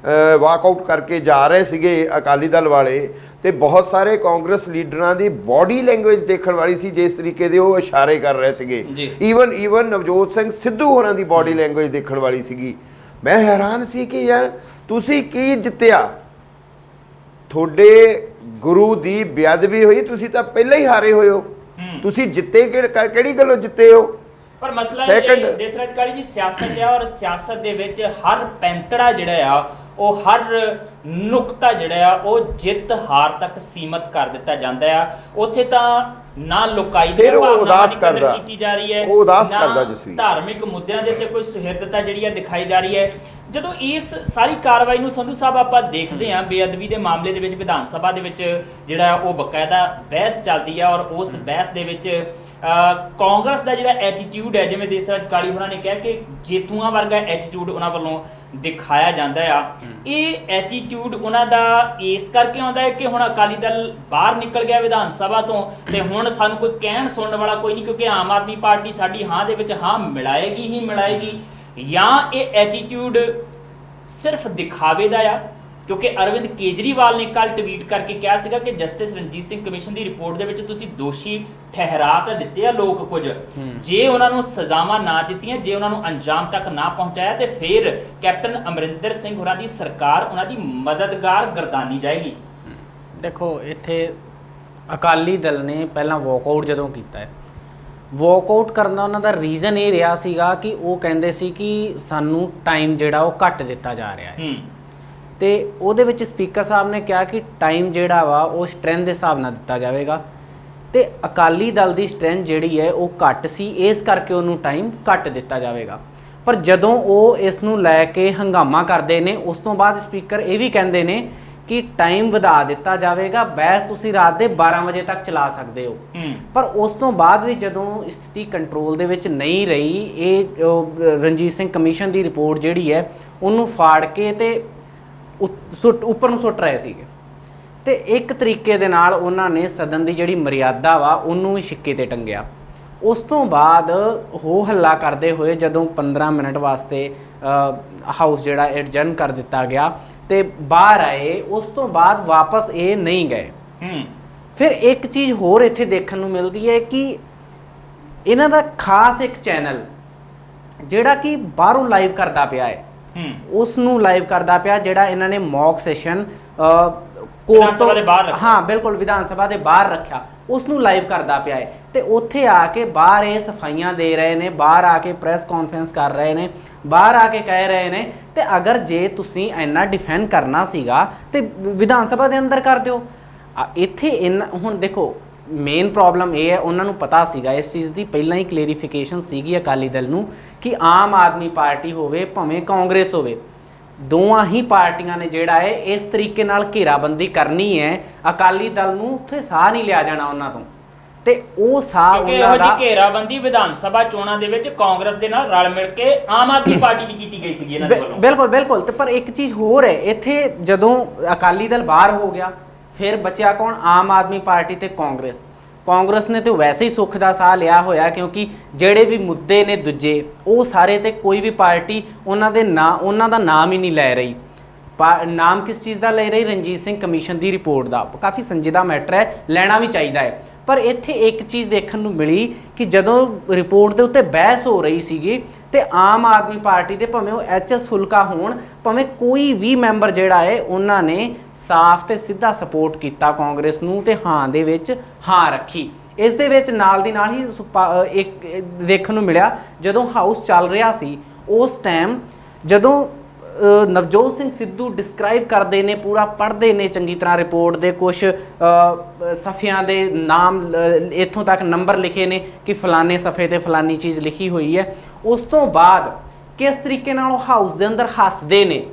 ਵਾਕਆਊਟ ਕਰਕੇ ਜਾ ਰਹੇ ਸੀਗੇ ਅਕਾਲੀ ਦਲ ਵਾਲੇ, ਤੇ ਬਹੁਤ ਸਾਰੇ ਕਾਂਗਰਸ ਲੀਡਰਾਂ ਦੀ ਬਾਡੀ ਲੈਂਗੁਏਜ ਦੇਖਣ ਵਾਲੀ ਸੀ ਜਿਸ ਤਰੀਕੇ ਦੇ ਉਹ ਇਸ਼ਾਰੇ ਕਰ ਰਹੇ ਸੀਗੇ। ਈਵਨ ਨਵਜੋਤ ਸਿੰਘ ਸਿੱਧੂ ਹੋਰਾਂ ਦੀ ਬਾਡੀ ਲੈਂਗੁਏਜ ਦੇਖਣ ਵਾਲੀ ਸੀਗੀ। ਮੈਂ ਹੈਰਾਨ ਸੀ ਕਿ ਯਾਰ ਤੁਸੀਂ ਕੀ ਜਿੱਤਿਆ, ਤੁਹਾਡੇ ਗੁਰੂ ਦੀ ਬੇਅਦਬੀ ਹੋਈ, ਤੁਸੀਂ ਤਾਂ ਪਹਿਲਾਂ ਹੀ ਹਾਰੇ ਹੋਏ ਹੋ, ਤੁਸੀਂ ਜਿੱਤੇ ਕਿਹੜੀ ਗੱਲੋਂ ਜਿੱਤੇ ਹੋ? ਪਰ ਮਸਲਾ ਇਹ ਦੇਸਰਾਜ ਕਾਲੀ ਜੀ ਸਿਆਸਤ ਹੈ ਔਰ ਸਿਆਸਤ ਦੇ ਵਿੱਚ ਹਰ ਪੈਂਤੜਾ ਜਿਹੜਾ ਆ ਉਹ ਹਰ ਨੁਕਤਾ ਜਿਹੜਾ ਆ ਉਹ ਜਿੱਤ ਹਾਰ ਤੱਕ ਸੀਮਤ ਕਰ ਦਿੱਤਾ ਜਾਂਦਾ ਆ। ਉੱਥੇ ਤਾਂ ਨਾ ਲੁਕਾਈ ਦੀ ਭਾਵਨਾ ਕੀਤੀ ਜਾ ਰਹੀ ਹੈ, ਉਹ ਉਦਾਸ ਕਰਦਾ ਜਸਵੀਰ, ਧਾਰਮਿਕ ਮੁੱਦਿਆਂ ਦੇ ਉੱਤੇ ਕੋਈ ਸੁਹਿਰਦਤਾ ਜਿਹੜੀ ਆ ਦਿਖਾਈ ਜਾ ਰਹੀ ਹੈ। ਜਦੋਂ ਇਸ ਸਾਰੀ ਕਾਰਵਾਈ ਨੂੰ ਸੰਧੂ ਸਾਹਿਬ ਆਪਾਂ ਦੇਖਦੇ ਹਾਂ, ਬੇਅਦਬੀ ਦੇ ਮਾਮਲੇ ਦੇ ਵਿੱਚ ਵਿਧਾਨ ਸਭਾ ਦੇ ਵਿੱਚ ਜਿਹੜਾ ਉਹ ਬਕਾਇਦਾ ਬਹਿਸ ਚੱਲਦੀ ਆ ਔਰ ਉਸ ਬਹਿਸ ਦੇ ਵਿੱਚ ਕਾਂਗਰਸ ਦਾ ਜਿਹੜਾ ਐਟੀਟਿਊਡ ਹੈ, ਜਿਵੇਂ ਦੇਸਰਾਜ ਕਾਲੀ ਹੋਰਾਂ ਨੇ ਕਿਹਾ ਕਿ ਜੇਤੂਆਂ ਵਰਗਾ ਐਟੀਟਿਊਡ ਉਹਨਾਂ ਵੱਲੋਂ ਦਿਖਾਇਆ ਜਾਂਦਾ ਆ। ਇਹ ਐਟੀਟਿਊਡ ਉਹਨਾਂ ਦਾ ਇਸ ਕਰਕੇ ਆਉਂਦਾ ਹੈ ਕਿ ਹੁਣ ਅਕਾਲੀ ਦਲ ਬਾਹਰ ਨਿਕਲ ਗਿਆ ਵਿਧਾਨ ਸਭਾ ਤੋਂ ਤੇ ਹੁਣ ਸਾਨੂੰ ਕੋਈ ਕਹਿਣ ਸੁਣਨ ਵਾਲਾ ਕੋਈ ਨਹੀਂ, ਕਿਉਂਕਿ ਆਮ ਆਦਮੀ ਪਾਰਟੀ ਸਾਡੀ ਹਾਂ ਦੇ ਵਿੱਚ ਹਾਂ ਮਿਲਾਏਗੀ ਹੀ ਮਿਲਾਏਗੀ, ਜਾਂ ਇਹ ਐਟੀਟਿਊਡ ਸਿਰਫ ਦਿਖਾਵੇ ਦਾ ਆ। ਕਿਉਂਕਿ ਅਰਵਿੰਦ ਕੇਜਰੀਵਾਲ ਨੇ ਕੱਲ ਟਵੀਟ ਕਰਕੇ ਕਿਹਾ ਸੀਗਾ ਕਿ ਜਸਟਿਸ ਰਣਜੀਤ ਸਿੰਘ ਕਮਿਸ਼ਨ ਦੀ ਰਿਪੋਰਟ ਦੇ ਵਿੱਚ ਤੁਸੀਂ ਦੋਸ਼ੀ ਠਹਿਰਾ ਤਾਂ ਦਿੱਤੇ ਆ ਲੋਕ ਕੁਝ, ਜੇ ਉਹਨਾਂ ਨੂੰ ਸਜ਼ਾਵਾਂ ਨਾ ਦਿੱਤੀਆਂ, ਜੇ ਉਹਨਾਂ ਨੂੰ ਅੰਜਾਮ ਤੱਕ ਨਾ ਪਹੁੰਚਾਇਆ ਤੇ ਫਿਰ ਕੈਪਟਨ ਅਮਰਿੰਦਰ ਸਿੰਘ ਹੋਰਾਂ ਦੀ ਸਰਕਾਰ ਉਹਨਾਂ ਦੀ ਮਦਦਗਾਰ ਗਰਦਾਨੀ ਜਾਏਗੀ। ਦੇਖੋ ਇੱਥੇ ਅਕਾਲੀ ਦਲ ਨੇ ਪਹਿਲਾਂ ਵਾਕਆਊਟ ਜਦੋਂ ਕੀਤਾ ਹੈ, ਵਾਕਆਊਟ ਕਰਨ ਦਾ ਉਹਨਾਂ ਦਾ ਰੀਜ਼ਨ ਇਹ ਰਿਹਾ ਸੀਗਾ ਕਿ ਉਹ ਕਹਿੰਦੇ ਸੀ ਕਿ ਸਾਨੂੰ ਟਾਈਮ ਜਿਹੜਾ ਉਹ ਘੱਟ ਦਿੱਤਾ ਜਾ ਰਿਹਾ ਹੈ ਤੇ ਉਹਦੇ ਵਿੱਚ ਸਪੀਕਰ ਸਾਹਿਬ ਨੇ ਕਿਹਾ ਕਿ ਟਾਈਮ ਜਿਹੜਾ ਵਾ ਉਹ ਸਟਰੈਂਥ ਦੇ ਹਿਸਾਬ ਨਾਲ ਦਿੱਤਾ ਜਾਵੇਗਾ ਤੇ ਅਕਾਲੀ ਦਲ ਦੀ ਸਟਰੈਂਥ ਜਿਹੜੀ ਹੈ ਉਹ ਘੱਟ ਸੀ, ਇਸ ਕਰਕੇ ਉਹਨੂੰ ਟਾਈਮ ਘੱਟ ਦਿੱਤਾ ਜਾਵੇਗਾ। ਪਰ ਜਦੋਂ ਉਹ ਇਸ ਨੂੰ ਲੈ ਕੇ ਹੰਗਾਮਾ ਕਰਦੇ ਨੇ, ਉਸ ਤੋਂ ਬਾਅਦ ਸਪੀਕਰ ਇਹ ਵੀ ਕਹਿੰਦੇ ਨੇ ਕਿ ਟਾਈਮ ਵਧਾ ਦਿੱਤਾ ਜਾਵੇਗਾ, ਬਹਿਸ ਤੁਸੀਂ ਰਾਤ ਦੇ 12 ਵਜੇ ਤੱਕ ਚਲਾ ਸਕਦੇ ਹੋ। ਪਰ ਉਸ ਤੋਂ ਬਾਅਦ ਵੀ ਜਦੋਂ ਸਥਿਤੀ ਕੰਟਰੋਲ ਦੇ ਵਿੱਚ ਨਹੀਂ ਰਹੀ, ਇਹ ਰਣਜੀਤ ਸਿੰਘ ਕਮਿਸ਼ਨ ਦੀ ਰਿਪੋਰਟ ਜਿਹੜੀ ਹੈ ਉਹਨੂੰ ਫਾੜ ਕੇ ਤੇ ਉੱਪਰ ਨੂੰ ਸੁੱਟ ਰਹੇ ਸੀਗੇ ਤੇ ਇੱਕ ਤਰੀਕੇ ਦੇ ਨਾਲ ਉਹਨਾਂ ਨੇ ਸਦਨ ਦੀ ਜਿਹੜੀ ਮਰਿਆਦਾ ਵਾ ਉਹਨੂੰ ਵੀ ਛਿੱਕੇ ਤੇ ਟੰਗਿਆ। ਉਸ ਤੋਂ ਬਾਅਦ ਹੋ ਹੱਲਾ ਕਰਦੇ ਹੋਏ ਜਦੋਂ 15 ਮਿੰਟ ਵਾਸਤੇ ਹਾਊਸ ਜਿਹੜਾ ਐਡਜਰਨ ਕਰ ਦਿੱਤਾ ਗਿਆ ਤੇ ਬਾਹਰ ਆਏ, ਉਸ ਤੋਂ ਬਾਅਦ ਵਾਪਸ ਇਹ ਨਹੀਂ ਗਏ। ਫਿਰ ਇੱਕ ਚੀਜ਼ ਹੋਰ ਇੱਥੇ ਦੇਖਣ ਨੂੰ ਮਿਲਦੀ ਹੈ ਕਿ ਇਹਨਾਂ ਦਾ ਖਾਸ ਇੱਕ ਚੈਨਲ ਜਿਹੜਾ ਕਿ ਬਾਹਰੋਂ ਲਾਈਵ ਕਰਦਾ ਪਿਆ ਹੈ, ਉਸ ਨੂੰ ਲਾਈਵ ਕਰਦਾ ਪਿਆ, ਜਿਹੜਾ ਇਹਨਾਂ ਨੇ ਮੌਕ ਸੈਸ਼ਨ ਕੋਰਟ ਤੋਂ ਹਾਂ ਬਿਲਕੁਲ ਵਿਧਾਨ ਸਭਾ ਦੇ ਬਾਹਰ ਰੱਖਿਆ, ਉਸ ਨੂੰ ਲਾਈਵ ਕਰਦਾ ਪਿਆ ਹੈ ਤੇ ਉੱਥੇ ਆ ਕੇ ਬਾਹਰ ਇਹ ਸਫਾਈਆਂ ਦੇ ਰਹੇ ਨੇ, ਬਾਹਰ ਆ ਕੇ ਪ੍ਰੈਸ ਕਾਨਫਰੰਸ ਕਰ ਰਹੇ ਨੇ, ਬਾਹਰ ਆ ਕੇ ਕਹਿ ਰਹੇ ਨੇ ਤੇ ਅਗਰ ਜੇ ਤੁਸੀਂ ਇੰਨਾ ਡਿਫੈਂਡ ਕਰਨਾ ਸੀਗਾ ਤੇ ਵਿਧਾਨ ਸਭਾ ਦੇ ਅੰਦਰ ਕਰ ਦਿਓ। ਇੱਥੇ ਹੁਣ ਦੇਖੋ ਮੇਨ ਪ੍ਰੋਬਲਮ ਇਹ ਹੈ, ਉਹਨਾਂ ਨੂੰ ਪਤਾ ਸੀਗਾ ਇਸ ਚੀਜ਼ ਦੀ, ਪਹਿਲਾਂ ਹੀ ਕਲੈਰੀਫਿਕੇਸ਼ਨ ਸੀਗੀ ਅਕਾਲੀ ਦਲ ਨੂੰ ਕਿ ਆਮ ਆਦਮੀ ਪਾਰਟੀ ਹੋਵੇ ਭਾਵੇਂ ਕਾਂਗਰਸ ਹੋਵੇ, ਦੋਵਾਂ ਹੀ ਪਾਰਟੀਆਂ ਨੇ ਜਿਹੜਾ ਹੈ ਇਸ ਤਰੀਕੇ ਨਾਲ ਘੇਰਾਬੰਦੀ ਕਰਨੀ ਹੈ, ਅਕਾਲੀ ਦਲ ਨੂੰ ਉੱਥੇ ਸਾਹ ਨਹੀਂ ਲਿਆ ਜਾਣਾ ਉਹਨਾਂ ਤੋਂ ਤੇ ਉਹ ਸਾਹ ਉਹਨਾਂ ਦਾ ਘੇਰਾਬੰਦੀ ਵਿਧਾਨ ਸਭਾ ਚੋਣਾਂ ਦੇ ਵਿੱਚ ਕਾਂਗਰਸ ਦੇ ਨਾਲ ਰਲ ਮਿਲ ਕੇ ਆਮ ਆਦਮੀ ਪਾਰਟੀ ਦੀ ਕੀਤੀ ਗਈ ਸੀਗੀ ਇਹਨਾਂ ਦੇ ਵੱਲੋਂ। ਬਿਲਕੁਲ ਬਿਲਕੁਲ। ਤੇ ਪਰ ਇੱਕ ਚੀਜ਼ ਹੋਰ ਹੈ ਇੱਥੇ, ਜਦੋਂ ਅਕਾਲੀ ਦਲ ਬਾਹਰ ਹੋ ਗਿਆ ਫਿਰ ਬਚਿਆ ਕੌਣ? ਆਮ ਆਦਮੀ ਪਾਰਟੀ ਤੇ ਕਾਂਗਰਸ। ਕਾਂਗਰਸ ਨੇ ਤਾਂ ਵੈਸੇ ਹੀ ਸੁੱਖ ਦਾ ਸਾਹ ਲਿਆ ਹੋਇਆ ਕਿਉਂਕਿ ਜਿਹੜੇ ਵੀ ਮੁੱਦੇ ਨੇ ਦੂਜੇ ਉਹ ਸਾਰੇ ਤੇ ਕੋਈ ਵੀ ਪਾਰਟੀ ਉਹਨਾਂ ਦਾ ਨਾਮ ਹੀ ਨਹੀਂ ਲੈ ਰਹੀ। ਨਾਮ ਕਿਸ ਚੀਜ਼ ਦਾ ਲੈ ਰਹੀ? ਰਣਜੀਤ ਸਿੰਘ ਕਮਿਸ਼ਨ ਦੀ ਰਿਪੋਰਟ ਦਾ। ਕਾਫੀ ਸੰਜੀਦਾ ਮੈਟਰ ਹੈ, ਲੈਣਾ ਵੀ ਚਾਹੀਦਾ ਹੈ। ਪਰ ਇੱਥੇ ਇੱਕ ਚੀਜ਼ ਦੇਖਣ ਨੂੰ ਮਿਲੀ ਕਿ ਜਦੋਂ ਰਿਪੋਰਟ ਦੇ ਉੱਤੇ ਬਹਿਸ ਹੋ ਰਹੀ ਸੀਗੀ ਤੇ ਆਮ ਆਦਮੀ ਪਾਰਟੀ ਦੇ ਭਾਵੇਂ ਉਹ ਐਚਐਸ ਫੁਲਕਾ ਹੋਣ, ਭਾਵੇਂ ਕੋਈ ਵੀ ਮੈਂਬਰ ਜਿਹੜਾ ਹੈ, ਉਹਨਾਂ ਨੇ ਸਾਫ਼ ਤੇ ਸਿੱਧਾ ਸਪੋਰਟ ਕੀਤਾ ਕਾਂਗਰਸ ਨੂੰ ਤੇ ਹਾਂ ਦੇ ਵਿੱਚ ਹਾਂ ਰੱਖੀ। ਇਸ ਦੇ ਵਿੱਚ ਨਾਲ ਦੀ ਨਾਲ ਹੀ ਇੱਕ ਦੇਖਣ ਨੂੰ ਮਿਲਿਆ ਜਦੋਂ ਹਾਊਸ ਚੱਲ ਰਿਹਾ ਸੀ ਉਸ ਟਾਈਮ, ਜਦੋਂ ਨਵਜੋਤ ਸਿੰਘ ਸਿੱਧੂ ਡਿਸਕ੍ਰਾਈਬ ਕਰਦੇ ਨੇ, ਪੂਰਾ ਪੜ੍ਹਦੇ ਨੇ ਚੰਗੀ ਤਰ੍ਹਾਂ ਰਿਪੋਰਟ ਦੇ ਕੁਝ ਸਫ਼ਿਆਂ ਦੇ ਨਾਮ, ਇੱਥੋਂ ਤੱਕ ਨੰਬਰ ਲਿਖੇ ਨੇ ਕਿ ਫਲਾਣੇ ਸਫ਼ੇ ਤੇ ਫਲਾਨੀ ਚੀਜ਼ ਲਿਖੀ ਹੋਈ ਹੈ। ਉਸ ਤੋਂ ਬਾਅਦ ਕਿਸ ਤਰੀਕੇ ਨਾਲ ਉਹ ਹਾਊਸ ਦੇ ਅੰਦਰ ਹੱਸਦੇ ਨੇ,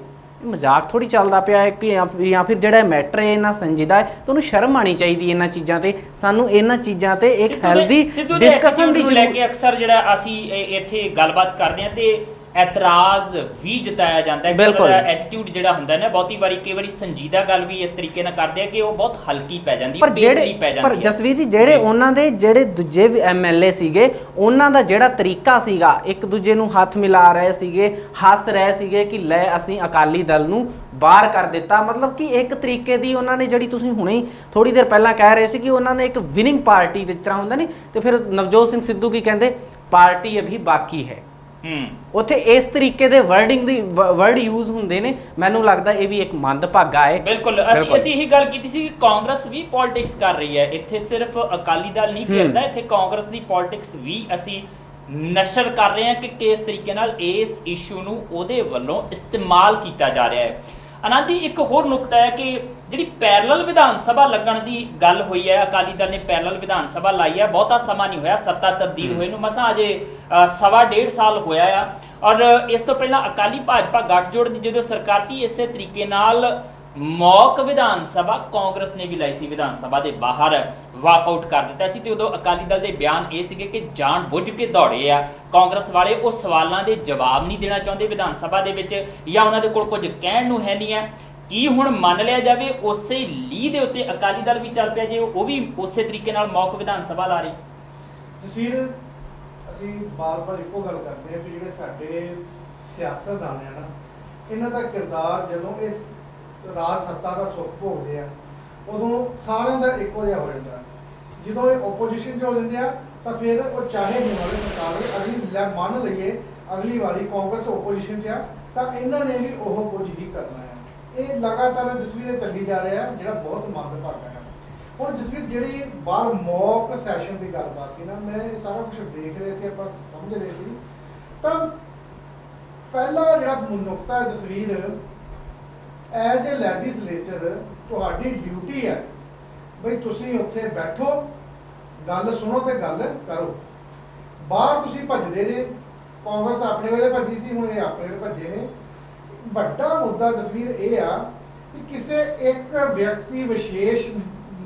ਮਜ਼ਾਕ ਥੋੜੀ ਚੱਲਦਾ ਪਿਆ ਹੈ ਕਿ ਜਾਂ ਫਿਰ ਜਿਹੜਾ ਮੈਟਰ ਹੈ ਇੰਨਾ ਸੰਜੀਦਾ ਹੈ, ਤੁਹਾਨੂੰ ਸ਼ਰਮ ਆਣੀ ਚਾਹੀਦੀ ਇਹਨਾਂ ਚੀਜ਼ਾਂ ਤੇ। ਸਾਨੂੰ ਇਹਨਾਂ ਚੀਜ਼ਾਂ ਤੇ ਇੱਕ ਹੈਲਦੀ ਡਿਸਕਸ਼ਨ ਦੀ ਲੈ ਕੇ ਅਕਸਰ ਜਿਹੜਾ ਅਸੀਂ ਇੱਥੇ ਗੱਲਬਾਤ ਕਰਦੇ ਹਾਂ ਤੇ ਐਤਰਾਜ਼ ਵੀ ਜਤਾਇਆ ਜਾਂਦਾ ਹੈ ਕਿ ਉਹਦਾ ਐਟੀਟਿਊਡ ਜਿਹੜਾ ਹੁੰਦਾ ਹੈ ਨਾ, ਬਹੁਤੀ ਵਾਰੀ ਕਈ ਵਾਰੀ ਸੰਜੀਦਾ ਗੱਲ ਵੀ ਇਸ ਤਰੀਕੇ ਨਾਲ ਕਰਦੇ ਆ ਕਿ ਉਹ ਬਹੁਤ ਹਲਕੀ ਪੈ ਜਾਂਦੀ ਹੈ। ਪਰ ਜਸਵੀਰ ਜੀ, ਜਿਹੜੇ ਉਹਨਾਂ ਦੇ ਜਿਹੜੇ ਦੂਜੇ ਐਮਐਲਏ ਸੀਗੇ, ਉਹਨਾਂ ਦਾ ਜਿਹੜਾ ਤਰੀਕਾ ਸੀਗਾ, ਇੱਕ ਦੂਜੇ ਨੂੰ ਹੱਥ ਮਿਲਾ ਰਹੇ ਸੀਗੇ, ਹੱਸ ਰਹੇ ਸੀਗੇ ਕਿ ਲੈ ਅਸੀਂ ਅਕਾਲੀ ਦਲ ਨੂੰ ਬਾਹਰ ਕਰ ਦਿੱਤਾ। ਮਤਲਬ ਕਿ ਇੱਕ ਤਰੀਕੇ ਦੀ ਉਹਨਾਂ ਨੇ, ਜਿਹੜੀ ਤੁਸੀਂ ਹੁਣੇ ਥੋੜੀ ਦੇਰ ਪਹਿਲਾਂ ਕਹਿ ਰਹੇ ਸੀ ਕਿ ਉਹਨਾਂ ਨੇ ਇੱਕ ਵਿਨਿੰਗ ਪਾਰਟੀ ਦੀ ਤਰ੍ਹਾਂ ਹੁੰਦਾ ਨਹੀਂ, ਤੇ ਫਿਰ ਨਵਜੋਤ ਸਿੰਘ ਸਿੱਧੂ ਕੀ ਕਹਿੰਦੇ, ਪਾਰਟੀ ਅਭੀ ਬਾਕੀ ਹੈ। ਉੱਥੇ ਇਸ ਤਰੀਕੇ ਦੇ ਵਰਡ ਯੂਜ਼ ਹੁੰਦੇ ਨੇ। ਮੈਨੂੰ ਲੱਗਦਾ ਇਹ ਵੀ ਇੱਕ ਮੰਦਭਾਗਾ ਹੈ। ਬਿਲਕੁਲ ਅਸੀਂ ਇਹੀ ਗੱਲ ਕੀਤੀ ਸੀ ਕਿ ਕਾਂਗਰਸ ਵੀ ਪੋਲਿਟਿਕਸ ਕਰ ਰਹੀ ਹੈ ਇੱਥੇ, ਸਿਰਫ ਅਕਾਲੀ ਦਲ ਨਹੀਂ ਖੇਡਦਾ ਇੱਥੇ, ਕਾਂਗਰਸ ਦੀ ਪੋਲਿਟਿਕਸ ਵੀ ਅਸੀਂ ਨਸ਼ਰ ਕਰ ਰਹੇ ਹਾਂ ਕਿ ਕਿਸ ਤਰੀਕੇ ਨਾਲ ਇਸ ਇਸ਼ੂ ਨੂੰ ਉਹਦੇ ਵੱਲੋਂ ਇਸਤੇਮਾਲ ਕੀਤਾ ਜਾ ਰਿਹਾ ਹੈ। ਆਨੰਦ ਜੀ, ਇੱਕ ਹੋਰ ਨੁਕਤਾ ਹੈ ਕਿ ਜਿਹੜੀ ਪੈਰਲਲ ਵਿਧਾਨ ਸਭਾ ਲੱਗਣ ਦੀ ਗੱਲ ਹੋਈ ਹੈ, ਅਕਾਲੀ ਦਲ ਨੇ ਪੈਰਲਲ ਵਿਧਾਨ ਸਭਾ ਲਾਈ ਹੈ, ਬਹੁਤਾ ਸਮਾਂ ਨਹੀਂ ਹੋਇਆ ਸੱਤਾ ਤਬਦੀਲ ਹੋਏ ਨੂੰ, ਮਸਾਂ ਅਜੇ 1.5 ਸਾਲ ਹੋਇਆ ਆ। ਔਰ ਇਸ ਤੋਂ ਪਹਿਲਾਂ ਅਕਾਲੀ ਭਾਜਪਾ ਗੱਠਜੋੜ ਦੀ ਜਦੋਂ ਸਰਕਾਰ ਸੀ, ਇਸੇ ਤਰੀਕੇ ਨਾਲ ਮੌਕ ਵਿਧਾਨ ਸਭਾ ਕਾਂਗਰਸ ਨੇ ਵੀ ਲਾਈ ਸੀ, ਵਿਧਾਨ ਸਭਾ ਦੇ ਬਾਹਰ ਵਾਕਆਊਟ ਕਰ ਦਿੱਤਾ ਸੀ। ਤੇ ਉਦੋਂ ਅਕਾਲੀ ਦਲ ਦੇ ਬਿਆਨ ਇਹ ਸੀਗੇ ਕਿ ਜਾਣ ਬੁੱਝ ਕੇ ਦੌੜੇ ਆ ਕਾਂਗਰਸ ਵਾਲੇ, ਉਹ ਸਵਾਲਾਂ ਦੇ ਜਵਾਬ ਨਹੀਂ ਦੇਣਾ ਚਾਹੁੰਦੇ ਵਿਧਾਨ ਸਭਾ ਦੇ ਵਿੱਚ, ਜਾਂ ਉਹਨਾਂ ਦੇ ਕੋਲ ਕੁਝ ਕਹਿਣ ਨੂੰ ਹੈ ਨਹੀਂ ਹੈ। ਕੀ ਹੁਣ ਮੰਨ ਲਿਆ ਜਾਵੇ ਉਸੇ ਲੀਹ ਦੇ ਉੱਤੇ ਅਕਾਲੀ ਦਲ ਵੀ ਚੱਲ ਪਿਆ ਜੇ ਉਹ ਵੀ ਉਸੇ ਤਰੀਕੇ ਨਾਲ ਮੌਕ ਵਿਧਾਨ ਸਭਾ ਲਾ ਰਹੀ? ਜਸੀਰ, ਅਸੀਂ ਬਾਰ-ਬਾਰ ਇੱਕੋ ਗੱਲ ਕਰਦੇ ਹਾਂ ਕਿ ਜਿਹੜੇ ਸਾਡੇ ਸਿਆਸਤਦਾਨ ਆ ਨਾ, ਇਹਨਾਂ ਦਾ ਕਿਰਦਾਰ ਜਦੋਂ ਇਸ ਰਾਜ ਸੱਤਾ ਦਾ ਸੁੱਖ ਭੋਗਦੇ ਆ, ਉਦੋਂ ਸਾਰਿਆਂ ਦਾ ਇੱਕੋ ਜਿਹਾ ਹੋ ਜਾਂਦਾ। ਜਦੋਂ ਇਹ ਓਪੋਜੀਸ਼ਨ 'ਚ ਹੋ ਜਾਂਦੇ ਆ ਤਾਂ ਫਿਰ ਉਹ ਚਾਹੇ ਹੋਣ ਵਾਲੇ ਸਰਕਾਰ ਅਸੀਂ ਮੰਨ ਲਈਏ ਅਗਲੀ ਵਾਰੀ ਕਾਂਗਰਸ ਓਪੋਜੀਸ਼ਨ 'ਚ ਆ ਤਾਂ ਇਹਨਾਂ ਨੇ ਵੀ ਉਹ ਕੁਝ ਹੀ ਕਰਨਾ ਹੈ। ਇਹ ਲਗਾਤਾਰ ਤਸਵੀਰ ਚੱਲੀ ਜਾ ਰਿਹਾ, ਜਿਹੜਾ ਬਹੁਤ ਮੰਦਭਾਗਾ ਹੈ। ਹੁਣ ਜਸਵੀਰ, ਜਿਹੜੀ ਬਾਹਰ ਮੌਕ ਸੈਸ਼ਨ ਦੀ ਗੱਲਬਾਤ ਸੀ ਨਾ, ਮੈਂ ਇਹ ਸਾਰਾ ਕੁਝ ਦੇਖ ਰਹੇ ਸੀ, ਆਪਾਂ ਸਮਝ ਰਹੇ ਸੀ, ਤਾਂ ਪਹਿਲਾ ਜਿਹੜਾ ਨੁਕਤਾ ਹੈ ਜਸਵੀਰ, ਐਜ਼ ਏ ਲੈਜਿਸਲੇਚਰ ਤੁਹਾਡੀ ਡਿਊਟੀ ਹੈ ਬਈ ਤੁਸੀਂ ਉੱਥੇ ਬੈਠੋ, ਗੱਲ ਸੁਣੋ ਤੇ ਗੱਲ ਕਰੋ। ਬਾਹਰ ਤੁਸੀਂ ਭੱਜਦੇ ਜੇ, ਕਾਂਗਰਸ ਆਪਣੇ ਵੇਲੇ ਭੱਜੀ ਸੀ, ਹੁਣ ਇਹ ਆਪਣੇ ਵੇਲੇ ਭੱਜੇ ਨੇ। ਵੱਡਾ ਮੁੱਦਾ ਤਸਵੀਰ ਇਹ ਆ ਕਿ ਕਿਸੇ ਇੱਕ ਵਿਅਕਤੀ ਵਿਸ਼ੇਸ਼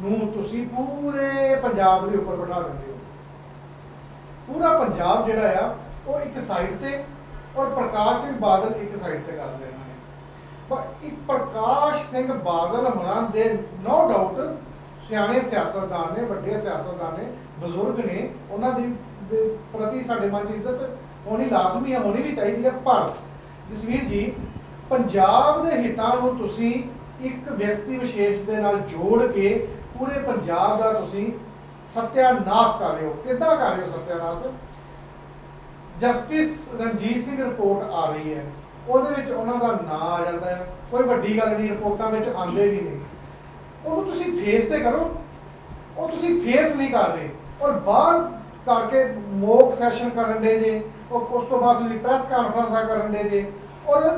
ਨੂੰ ਤੁਸੀਂ ਪੂਰੇ ਪੰਜਾਬ ਦੇ ਉੱਪਰ ਬਿਠਾ ਦਿੰਦੇ ਹੋ। ਪੂਰਾ ਪੰਜਾਬ ਜਿਹੜਾ ਆ ਉਹ ਇੱਕ ਸਾਈਡ ਤੇ, ਔਰ ਪ੍ਰਕਾਸ਼ ਸਿੰਘ ਬਾਦਲ ਇੱਕ ਸਾਈਡ ਤੇ ਕਰਦੇ ਇਹਨਾਂ ਨੇ। ਪਰ ਇੱਕ ਪ੍ਰਕਾਸ਼ ਸਿੰਘ ਬਾਦਲ ਹੋਣਾ ਦੇ ਨੋ ਡਾਊਟ ਸਿਆਣੇ ਸਿਆਸਤਦਾਨ ਨੇ, ਵੱਡੇ ਸਿਆਸਤਦਾਨ ਨੇ, ਬਜ਼ੁਰਗ ਨੇ, ਉਹਨਾਂ ਦੀ ਪ੍ਰਤੀ ਸਾਡੇ ਮਨ 'ਚ ਇੱਜ਼ਤ ਹੋਣੀ ਲਾਜ਼ਮੀ ਹੈ, ਹੋਣੀ ਵੀ ਚਾਹੀਦੀ ਹੈ। ਪਰ ਜਸਵੀਰ ਜੀ, ਪੰਜਾਬ ਦੇ ਹਿੱਤਾਂ ਨੂੰ ਤੁਸੀਂ ਇੱਕ ਵਿਅਕਤੀ ਵਿਸ਼ੇਸ਼ ਦੇ ਨਾਲ ਜੋੜ ਕੇ ਪੂਰੇ ਪੰਜਾਬ ਦਾ ਤੁਸੀਂ ਸੱਤਿਆਨਾਸ਼ ਕਰ ਰਹੇ ਹੋ। ਕਿੱਦਾਂ ਕਰ ਰਹੇ ਹੋ ਸੱਤਿਆਨਾਸ਼? ਜਸਟਿਸ ਰਣਜੀਤ ਸਿੰਘ ਰਿਪੋਰਟ ਆ ਰਹੀ ਹੈ, ਉਹਦੇ ਵਿੱਚ ਉਹਨਾਂ ਦਾ ਨਾਂ ਆ ਜਾਂਦਾ ਹੈ, ਕੋਈ ਵੱਡੀ ਗੱਲ ਨਹੀਂ, ਰਿਪੋਰਟਾਂ ਵਿੱਚ ਆਉਂਦੇ ਵੀ ਨਹੀਂ। ਉਹਨੂੰ ਤੁਸੀਂ ਫੇਸ ਤੇ ਕਰੋ, ਉਹ ਤੁਸੀਂ ਫੇਸ ਨਹੀਂ ਕਰ ਰਹੇ, ਔਰ ਬਾਹਰ ਕਰਕੇ ਮੌਕ ਸੈਸ਼ਨ ਕਰਨ ਦੇ ਜੇ, ਉਸ ਤੋਂ ਬਾਅਦ ਤੁਸੀਂ ਪ੍ਰੈਸ ਕਾਨਫਰੰਸਾਂ ਕਰਨ ਦੇ ਜੇ। ਔਰ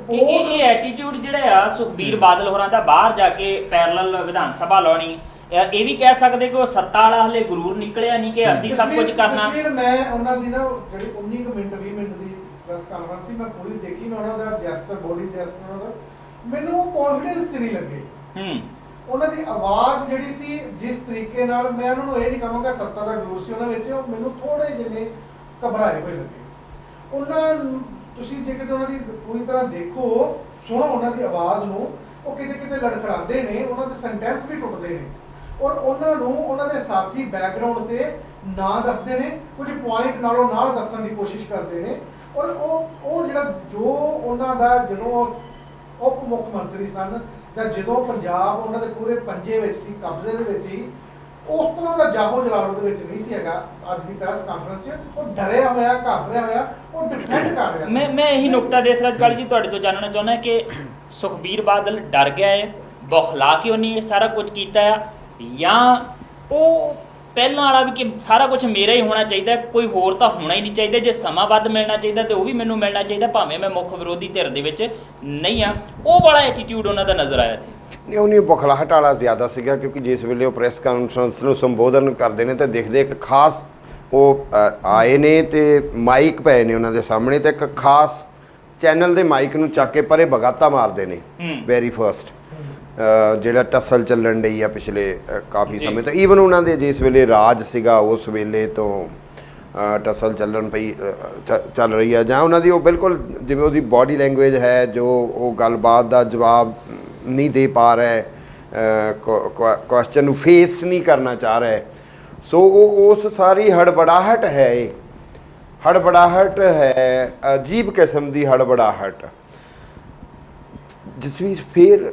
ਇਹ ਐਟੀਟਿਊਡ ਜਿਹੜਾ ਆ ਸੁਖਬੀਰ ਬਾਦਲ ਹੋਰਾਂ ਦਾ, ਬਾਹਰ ਜਾ ਕੇ ਪੈਰਲਲ ਵਿਧਾਨ ਸਭਾ ਲਾਉਣੀ, ਇਹ ਵੀ ਕਹਿ ਸਕਦੇ ਕਿ ਉਹ ਸੱਤਾ ਵਾਲਾ ਹਲੇ ਗੁਰੂਰ ਨਿਕਲਿਆ ਨਹੀਂ ਕਿ ਅਸੀਂ ਸਭ ਕੁਝ ਕਰਨਾ। ਮੈਂ ਉਹਨਾਂ ਦੀ ਨਾ ਜਿਹੜੀ 19 ਮਿੰਟ 20 ਮਿੰਟ ਦੀ ਪ੍ਰੈਸ ਕਾਨਫਰੰਸ ਸੀ, ਮੈਂ ਪੂਰੀ ਦੇਖੀ, ਮੈਂ ਉਹਨਾਂ ਦਾ ਜੈਸਚਰ, ਬੋਡੀ ਜੈਸਚਰ, ਉਹਨਾਂ ਦਾ ਮੈਨੂੰ ਕੌਨਫੀਡੈਂਸ 'ਚ ਨਹੀਂ ਲੱਗੇ। ਉਹਨਾਂ ਦੀ ਆਵਾਜ਼ ਜਿਹੜੀ ਸੀ, ਜਿਸ ਤਰੀਕੇ ਨਾਲ, ਮੈਂ ਉਹਨਾਂ ਨੂੰ ਇਹ ਨਹੀਂ ਕਹਾਂਗਾ ਸੱਤਾ ਦਾ ਗੁਰੂਰ ਸੀ ਉਹਨਾਂ ਵਿੱਚ, ਉਹ ਮੈਨੂੰ ਥੋੜੇ ਜਿਹੇ ਘਬਰਾਏ ਹੋਏ ਲੱਗੇ। ਉਹਨਾਂ ਤੁਸੀਂ ਜੇ ਕਿਤੇ ਉਹਨਾਂ ਦੀ ਪੂਰੀ ਤਰ੍ਹਾਂ ਦੇਖੋ, ਸੁਣੋ ਉਹਨਾਂ ਦੀ ਆਵਾਜ਼ ਨੂੰ, ਉਹ ਕਿਤੇ ਕਿਤੇ ਲੜਖੜਾਉਂਦੇ ਨੇ, ਉਹਨਾਂ ਦੇ ਸੈਂਟੈਂਸ ਵੀ ਟੁੱਟਦੇ ਨੇ, ਔਰ ਉਹਨਾਂ ਨੂੰ ਉਹਨਾਂ ਦੇ ਸਾਥੀ ਬੈਕਗ੍ਰਾਉਂਡ ਤੇ ਨਾ ਦੱਸਦੇ ਨੇ, ਕੁਝ ਪੁਆਇੰਟ ਨਾਲੋਂ ਨਾਲ ਦੱਸਣ ਦੀ ਕੋਸ਼ਿਸ਼ ਕਰਦੇ ਨੇ। ਔਰ ਉਹ ਜਿਹੜਾ ਜੋ ਉਹਨਾਂ ਦਾ ਜਦੋਂ ਉਪ ਮੁੱਖ ਮੰਤਰੀ ਸਨ, ਜਾਂ ਜਦੋਂ ਪੰਜਾਬ ਉਹਨਾਂ ਦੇ ਪੂਰੇ ਪੰਜੇ ਵਿੱਚ ਸੀ, ਕਬਜ਼ੇ ਦੇ ਵਿੱਚ ਹੀ, ਉਸ ਤਰ੍ਹਾਂ ਦਾ ਜਾਹੋ ਜਲਾਲ ਉਹਦੇ ਵਿੱਚ ਨਹੀਂ ਸੀ ਹੈਗਾ। ਅੱਜ ਦੀ ਪ੍ਰੈਸ ਕਾਨਫਰੰਸ 'ਚ ਉਹ ਡਰਿਆ ਹੋਇਆ, ਘਾਬਰਿਆ ਹੋਇਆ, ਉਹ ਡਿਫੈਂਡ ਕਰ ਰਿਹਾ ਸੀ। ਮੈਂ ਇਹੀ ਨੁਕਤਾ ਦੇ ਸਰਾਜਪਾਲ ਜੀ ਤੁਹਾਡੇ ਤੋਂ ਜਾਣਨਾ ਚਾਹੁੰਦਾ ਕਿ ਸੁਖਬੀਰ ਬਾਦਲ ਡਰ ਗਿਆ ਹੈ, ਬੌਖਲਾ ਕੇ ਉਹਨੇ ਇਹ ਸਾਰਾ ਕੁਝ ਕੀਤਾ ਆ, ਜਾਂ ਉਹ ਪਹਿਲਾਂ ਵਾਲਾ ਵੀ ਕਿ ਸਾਰਾ ਕੁਝ ਮੇਰਾ ਹੀ ਹੋਣਾ ਚਾਹੀਦਾ, ਕੋਈ ਹੋਰ ਤਾਂ ਹੋਣਾ ਹੀ ਨਹੀਂ ਚਾਹੀਦਾ, ਜੇ ਸਮਾਂ ਵੱਧ ਮਿਲਣਾ ਚਾਹੀਦਾ ਤੇ ਉਹ ਵੀ ਮੈਨੂੰ ਮਿਲਣਾ ਚਾਹੀਦਾ, ਭਾਵੇਂ ਮੈਂ ਮੁੱਖ ਵਿਰੋਧੀ ਧਿਰ ਦੇ ਵਿੱਚ ਨਹੀਂ ਆ। ਉਹ ਵਾਲਾ ਐਟੀਟਿਊਡ ਉਹਨਾਂ ਦਾ ਨਜ਼ਰ ਆਇਆ ਸੀ। ਨਹੀਂ, ਉਹਨੇ ਬੁਖਲਾਹਟ ਵਾਲਾ ਜ਼ਿਆਦਾ ਸੀਗਾ, ਕਿਉਂਕਿ ਜਿਸ ਵੇਲੇ ਉਹ ਪ੍ਰੈਸ ਕਾਨਫਰੰਸ ਨੂੰ ਸੰਬੋਧਨ ਕਰਦੇ ਨੇ ਤਾਂ ਦੇਖਦੇ ਇੱਕ ਖਾਸ ਉਹ ਆਏ ਨੇ ਤੇ ਮਾਈਕ ਪਏ ਨੇ ਉਹਨਾਂ ਦੇ ਸਾਹਮਣੇ, ਤੇ ਇੱਕ ਖਾਸ ਚੈਨਲ ਦੇ ਮਾਈਕ ਨੂੰ ਚੱਕ ਕੇ ਪਰੇ ਬਗਾਤਾ ਮਾਰਦੇ ਨੇ ਵੈਰੀ ਫਸਟ, ਜਿਹੜਾ ਟਸਲ ਚੱਲਣ ਡਈ ਆ ਪਿਛਲੇ ਕਾਫੀ ਸਮੇਂ ਤੋਂ। ਈਵਨ ਉਹਨਾਂ ਦੇ ਜਿਸ ਵੇਲੇ ਰਾਜ ਸੀਗਾ ਉਸ ਵੇਲੇ ਤੋਂ ਟਸਲ ਚੱਲਣ ਪਈ ਚੱਲ ਰਹੀ ਆ, ਜਾਂ ਉਹਨਾਂ ਦੀ ਉਹ ਬਿਲਕੁਲ ਜਿਵੇਂ ਉਹਦੀ ਬਾਡੀ ਲੈਂਗੁਏਜ ਹੈ, ਜੋ ਉਹ ਗੱਲਬਾਤ ਦਾ ਜਵਾਬ ਨਹੀਂ ਦੇ ਪਾ ਰਿਹਾ, ਕੁਐਸਚਨ ਨੂੰ ਫੇਸ ਨਹੀਂ ਕਰਨਾ ਚਾਹ ਰਿਹਾ। ਸੋ ਉਹ ਉਸ ਸਾਰੀ ਹੜਬੜਾਹਟ ਹੈ, ਇਹ ਹੜਬੜਾਹਟ ਹੈ, ਅਜੀਬ ਕਿਸਮ ਦੀ ਹੜਬੜਾਹਟ, ਜਿਸ ਵਿੱਚ ਫਿਰ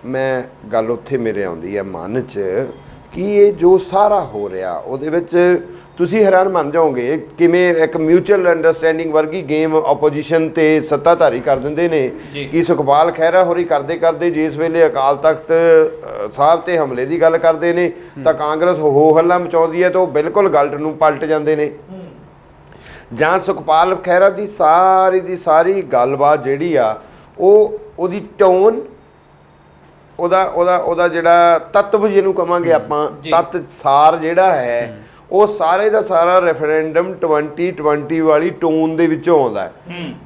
ਮੈਂ ਗੱਲ ਉੱਥੇ ਮੇਰੇ ਆਉਂਦੀ ਹੈ ਮਨ 'ਚ ਕਿ ਇਹ ਜੋ ਸਾਰਾ ਹੋ ਰਿਹਾ ਉਹਦੇ ਵਿੱਚ ਤੁਸੀਂ ਹੈਰਾਨ ਮੰਨ ਜਾਓਗੇ ਕਿਵੇਂ ਇੱਕ ਮਿਊਚੁਅਲ ਅੰਡਰਸਟੈਂਡਿੰਗ ਵਰਗੀ ਗੇਮ ਆਪੋਜੀਸ਼ਨ ਤੇ ਸੱਤਾਧਾਰੀ ਕਰ ਦਿੰਦੇ ਨੇ ਕਿ ਸੁਖਪਾਲ ਖਹਿਰਾ ਹੋਰੀ ਕਰਦੇ ਕਰਦੇ ਜਿਸ ਵੇਲੇ ਅਕਾਲ ਤਖਤ ਸਾਹਿਬ ਤੇ ਹਮਲੇ ਦੀ ਗੱਲ ਕਰਦੇ ਨੇ ਤਾਂ ਕਾਂਗਰਸ ਹੋ ਹੱਲਾ ਮਚਾਉਂਦੀ ਹੈ ਤਾਂ ਉਹ ਬਿਲਕੁਲ ਗਲਤ ਨੂੰ ਪਲਟ ਜਾਂਦੇ ਨੇ। ਜਾਂ ਸੁਖਪਾਲ ਖਹਿਰਾ ਦੀ ਸਾਰੀ ਗੱਲਬਾਤ ਜਿਹੜੀ ਆ ਉਹਦੀ ਟੋਨ, ਉਹਦਾ ਜਿਹੜਾ ਤੱਤਵ ਜਿਹਨੂੰ ਕਵਾਂਗੇ ਆਪਾਂ, ਤੱਤ ਸਾਰ ਜਿਹੜਾ ਹੈ ਉਹ ਸਾਰੇ ਦਾ ਸਾਰਾ ਰੈਫਰੈਂਡਮ 2020 ਵਾਲੀ ਟੋਨ ਦੇ ਵਿੱਚੋਂ ਆਉਂਦਾ ਹੈ।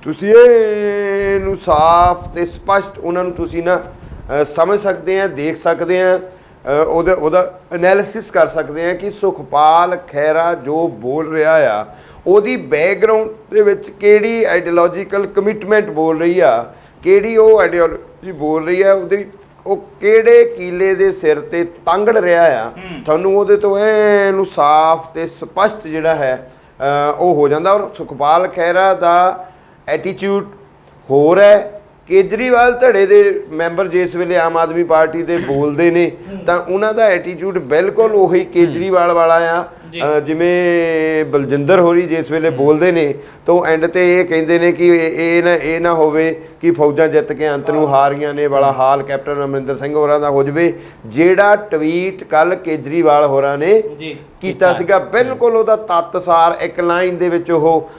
ਤੁਸੀਂ ਇਹਨੂੰ ਸਾਫ਼ ਤੇ ਸਪਸ਼ਟ ਉਹਨਾਂ ਨੂੰ ਤੁਸੀਂ ਨਾ ਸਮਝ ਸਕਦੇ ਆ, ਦੇਖ ਸਕਦੇ ਆ, ਉਹਦਾ ਐਨਾਲਿਸਿਸ ਕਰ ਸਕਦੇ ਆ ਕਿ ਸੁਖਪਾਲ ਖਹਿਰਾ ਜੋ ਬੋਲ ਰਿਹਾ ਆ ਉਹਦੀ ਬੈਕਗਰਾਊਂਡ ਦੇ ਵਿੱਚ ਕਿਹੜੀ ਆਈਡੀਓਲੋਜੀਕਲ ਕਮਿਟਮੈਂਟ ਬੋਲ ਰਹੀ ਆ, ਕਿਹੜੀ ਉਹ ਆਈਡੀਓਲੋਜੀ ਬੋਲ ਰਹੀ ਆ, ਉਹਦੀ ਉਹ ਕਿਹੜੇ ਕੀਲੇ ਦੇ ਸਿਰ ਤੇ ਤੰਗੜ ਰਿਹਾ ਆ, ਤੁਹਾਨੂੰ ਉਹਦੇ ਤੋਂ ਇਹਨੂੰ ਸਾਫ਼ ਤੇ ਸਪਸ਼ਟ ਜਿਹੜਾ ਹੈ ਉਹ ਹੋ ਜਾਂਦਾ। ਔਰ ਸੁਖਪਾਲ ਖਹਿਰਾ ਦਾ ਐਟੀਟਿਊਡ ਹੋਰ ਹੈ। ਕੇਜਰੀਵਾਲ ਧੜੇ ਦੇ ਮੈਂਬਰ ਜਿਸ ਵੇਲੇ ਆਮ ਆਦਮੀ ਪਾਰਟੀ ਦੇ ਬੋਲਦੇ ਨੇ ਤਾਂ ਉਹਨਾਂ ਦਾ ਐਟੀਟਿਊਡ ਬਿਲਕੁਲ ਉਹੀ ਕੇਜਰੀਵਾਲ ਵਾਲਾ ਆ। ਜਿਵੇਂ ਬਲਜਿੰਦਰ ਹੋਰੀ ਜਿਸ ਵੇਲੇ ਬੋਲਦੇ ਨੇ ਤਾਂ ਐਂਡ ਤੇ ਇਹ ਕਹਿੰਦੇ ਨੇ ਕਿ ਇਹ ਨਾ ਹੋਵੇ ਕਿ ਫੌਜਾਂ ਜਿੱਤ ਕੇ ਅੰਤ ਨੂੰ ਹਾਰੀਆਂ ਨੇ ਵਾਲਾ ਹਾਲ ਕੈਪਟਨ ਅਮਰਿੰਦਰ ਸਿੰਘ ਹੋਰਾਂ ਦਾ ਹੋ ਜਾਵੇ। ਜਿਹੜਾ ਟਵੀਟ ਕੱਲ ਕੇਜਰੀਵਾਲ ਹੋਰਾਂ ਨੇ ਕੀਤਾ ਸੀਗਾ ਬਿਲਕੁਲ ਉਹਦਾ ਤੱਤਸਾਰ ਇੱਕ ਲਾਈਨ ਦੇ ਵਿੱਚ ਉਹ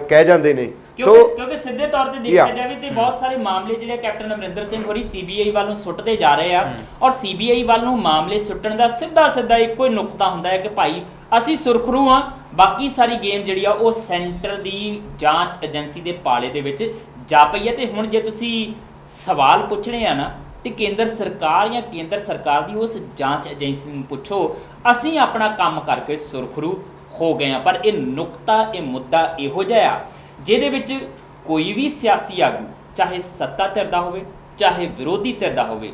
ਕਹਿ ਜਾਂਦੇ ਨੇ। ਕਿਉਂਕਿ ਸਿੱਧੇ ਤੌਰ ਤੇ ਦੇਖਿਆ ਜਾਵੇ ਤੇ ਬਹੁਤ ਸਾਰੇ ਮਾਮਲੇ ਜਿਹੜੇ ਕੈਪਟਨ ਅਮਰਿੰਦਰ ਸਿੰਘ ਹੋਰੀ ਸੀਬੀਆਈ ਵੱਲ ਨੂੰ ਸੁੱਟਦੇ ਜਾ ਰਹੇ ਆ, ਔਰ ਸੀਬੀਆਈ ਵੱਲ ਨੂੰ ਮਾਮਲੇ ਸੁੱਟਣ ਦਾ ਸਿੱਧਾ ਇੱਕੋ ਹੀ ਨੁਕਤਾ ਹੁੰਦਾ ਹੈ ਕਿ ਭਾਈ ਅਸੀਂ ਸੁਰਖਰੂ ਆ, ਬਾਕੀ ਸਾਰੀ ਗੇਮ ਜਿਹੜੀ ਆ ਉਹ ਸੈਂਟਰ ਦੀ ਜਾਂਚ ਏਜੰਸੀ ਦੇ ਪਾਲੇ ਦੇ ਵਿੱਚ ਜਾ ਪਈ ਹੈ। ਤੇ ਹੁਣ ਜੇ ਤੁਸੀਂ ਸਵਾਲ ਪੁੱਛਣੇ ਆ ਨਾ ਤੇ ਕੇਂਦਰ ਸਰਕਾਰ ਜਾਂ ਕੇਂਦਰ ਸਰਕਾਰ ਦੀ ਉਸ ਜਾਂਚ ਏਜੰਸੀ ਨੂੰ ਪੁੱਛੋ, ਅਸੀਂ ਆਪਣਾ ਕੰਮ ਕਰਕੇ ਸੁਰਖਰੂ ਹੋ ਗਏ ਆ। ਪਰ ਇਹ ਨੁਕਤਾ, ਇਹ ਮੁੱਦਾ ਇਹੋ ਜਿਹਾ ਆ ਜਿਹਦੇ ਵਿੱਚ ਕੋਈ ਵੀ ਸਿਆਸੀ ਆਗੂ ਚਾਹੇ ਸੱਤਾ ਧਿਰ ਦਾ ਹੋਵੇ ਚਾਹੇ ਵਿਰੋਧੀ ਧਿਰ ਦਾ ਹੋਵੇ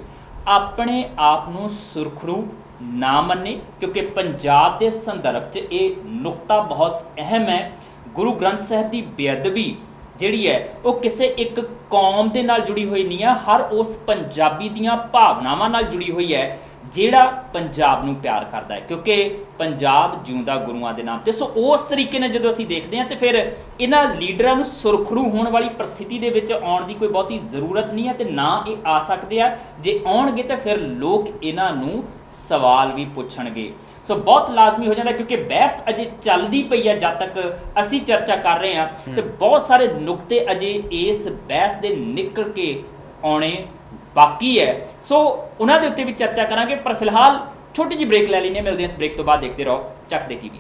ਆਪਣੇ ਆਪ ਨੂੰ ਸੁਰਖਰੂ ਨਾ ਮੰਨੇ, ਕਿਉਂਕਿ ਪੰਜਾਬ ਦੇ ਸੰਦਰਭ 'ਚ ਇਹ ਨੁਕਤਾ ਬਹੁਤ ਅਹਿਮ ਹੈ। ਗੁਰੂ ਗ੍ਰੰਥ ਸਾਹਿਬ ਦੀ ਬੇਅਦਬੀ ਜਿਹੜੀ ਹੈ ਉਹ ਕਿਸੇ ਇੱਕ ਕੌਮ ਦੇ ਨਾਲ ਜੁੜੀ ਹੋਈ ਨਹੀਂ ਹੈ, ਹਰ ਉਸ ਪੰਜਾਬੀ ਦੀਆਂ ਭਾਵਨਾਵਾਂ ਨਾਲ ਜੁੜੀ ਹੋਈ ਹੈ ਜਿਹੜਾ ਪੰਜਾਬ ਨੂੰ ਪਿਆਰ ਕਰਦਾ ਹੈ, ਕਿਉਂਕਿ ਪੰਜਾਬ ਜਿਉਂਦਾ ਗੁਰੂਆਂ ਦੇ ਨਾਮ ਤੇ। ਸੋ ਉਸ ਤਰੀਕੇ ਨਾਲ ਜਦੋਂ ਅਸੀਂ ਦੇਖਦੇ ਹਾਂ ਤੇ ਫਿਰ ਇਹਨਾਂ ਲੀਡਰਾਂ ਨੂੰ ਸੁਰਖਰੂ ਹੋਣ ਵਾਲੀ ਪ੍ਰਸਥਿਤੀ ਦੇ ਵਿੱਚ ਆਉਣ ਦੀ ਕੋਈ ਬਹੁਤੀ ਜ਼ਰੂਰਤ ਨਹੀਂ ਹੈ ਤੇ ਨਾ ਇਹ ਆ ਸਕਦੇ ਆ। ਜੇ ਆਉਣਗੇ ਤਾਂ ਫਿਰ ਲੋਕ ਇਹਨਾਂ ਨੂੰ ਸਵਾਲ ਵੀ ਪੁੱਛਣਗੇ। ਸੋ ਬਹੁਤ ਲਾਜ਼ਮੀ ਹੋ ਜਾਂਦਾ ਕਿਉਂਕਿ ਬਹਿਸ ਅਜੇ ਚੱਲਦੀ ਪਈ ਹੈ। ਜਦ ਤੱਕ ਅਸੀਂ ਚਰਚਾ ਕਰ ਰਹੇ ਹਾਂ ਤੇ ਬਹੁਤ ਸਾਰੇ ਨੁਕਤੇ ਅਜੇ ਇਸ ਬਹਿਸ ਦੇ ਨਿਕਲ ਕੇ ਆਉਣੇ ਬਾਕੀ ਹੈ। ਸੋ ਉਹਨਾਂ ਦੇ ਉੱਤੇ ਵੀ ਚਰਚਾ ਕਰਾਂਗੇ, ਪਰ ਫਿਲਹਾਲ ਛੋਟੀ ਜਿਹੀ ਬ੍ਰੇਕ ਲੈ ਲੈਂਦੇ ਹਾਂ। ਮਿਲਦੇ ਹਾਂ ਇਸ ਬ੍ਰੇਕ ਤੋਂ ਬਾਅਦ। ਦੇਖਦੇ ਰਹੋ ਚੱਕ ਦੇ ਟੀਵੀ।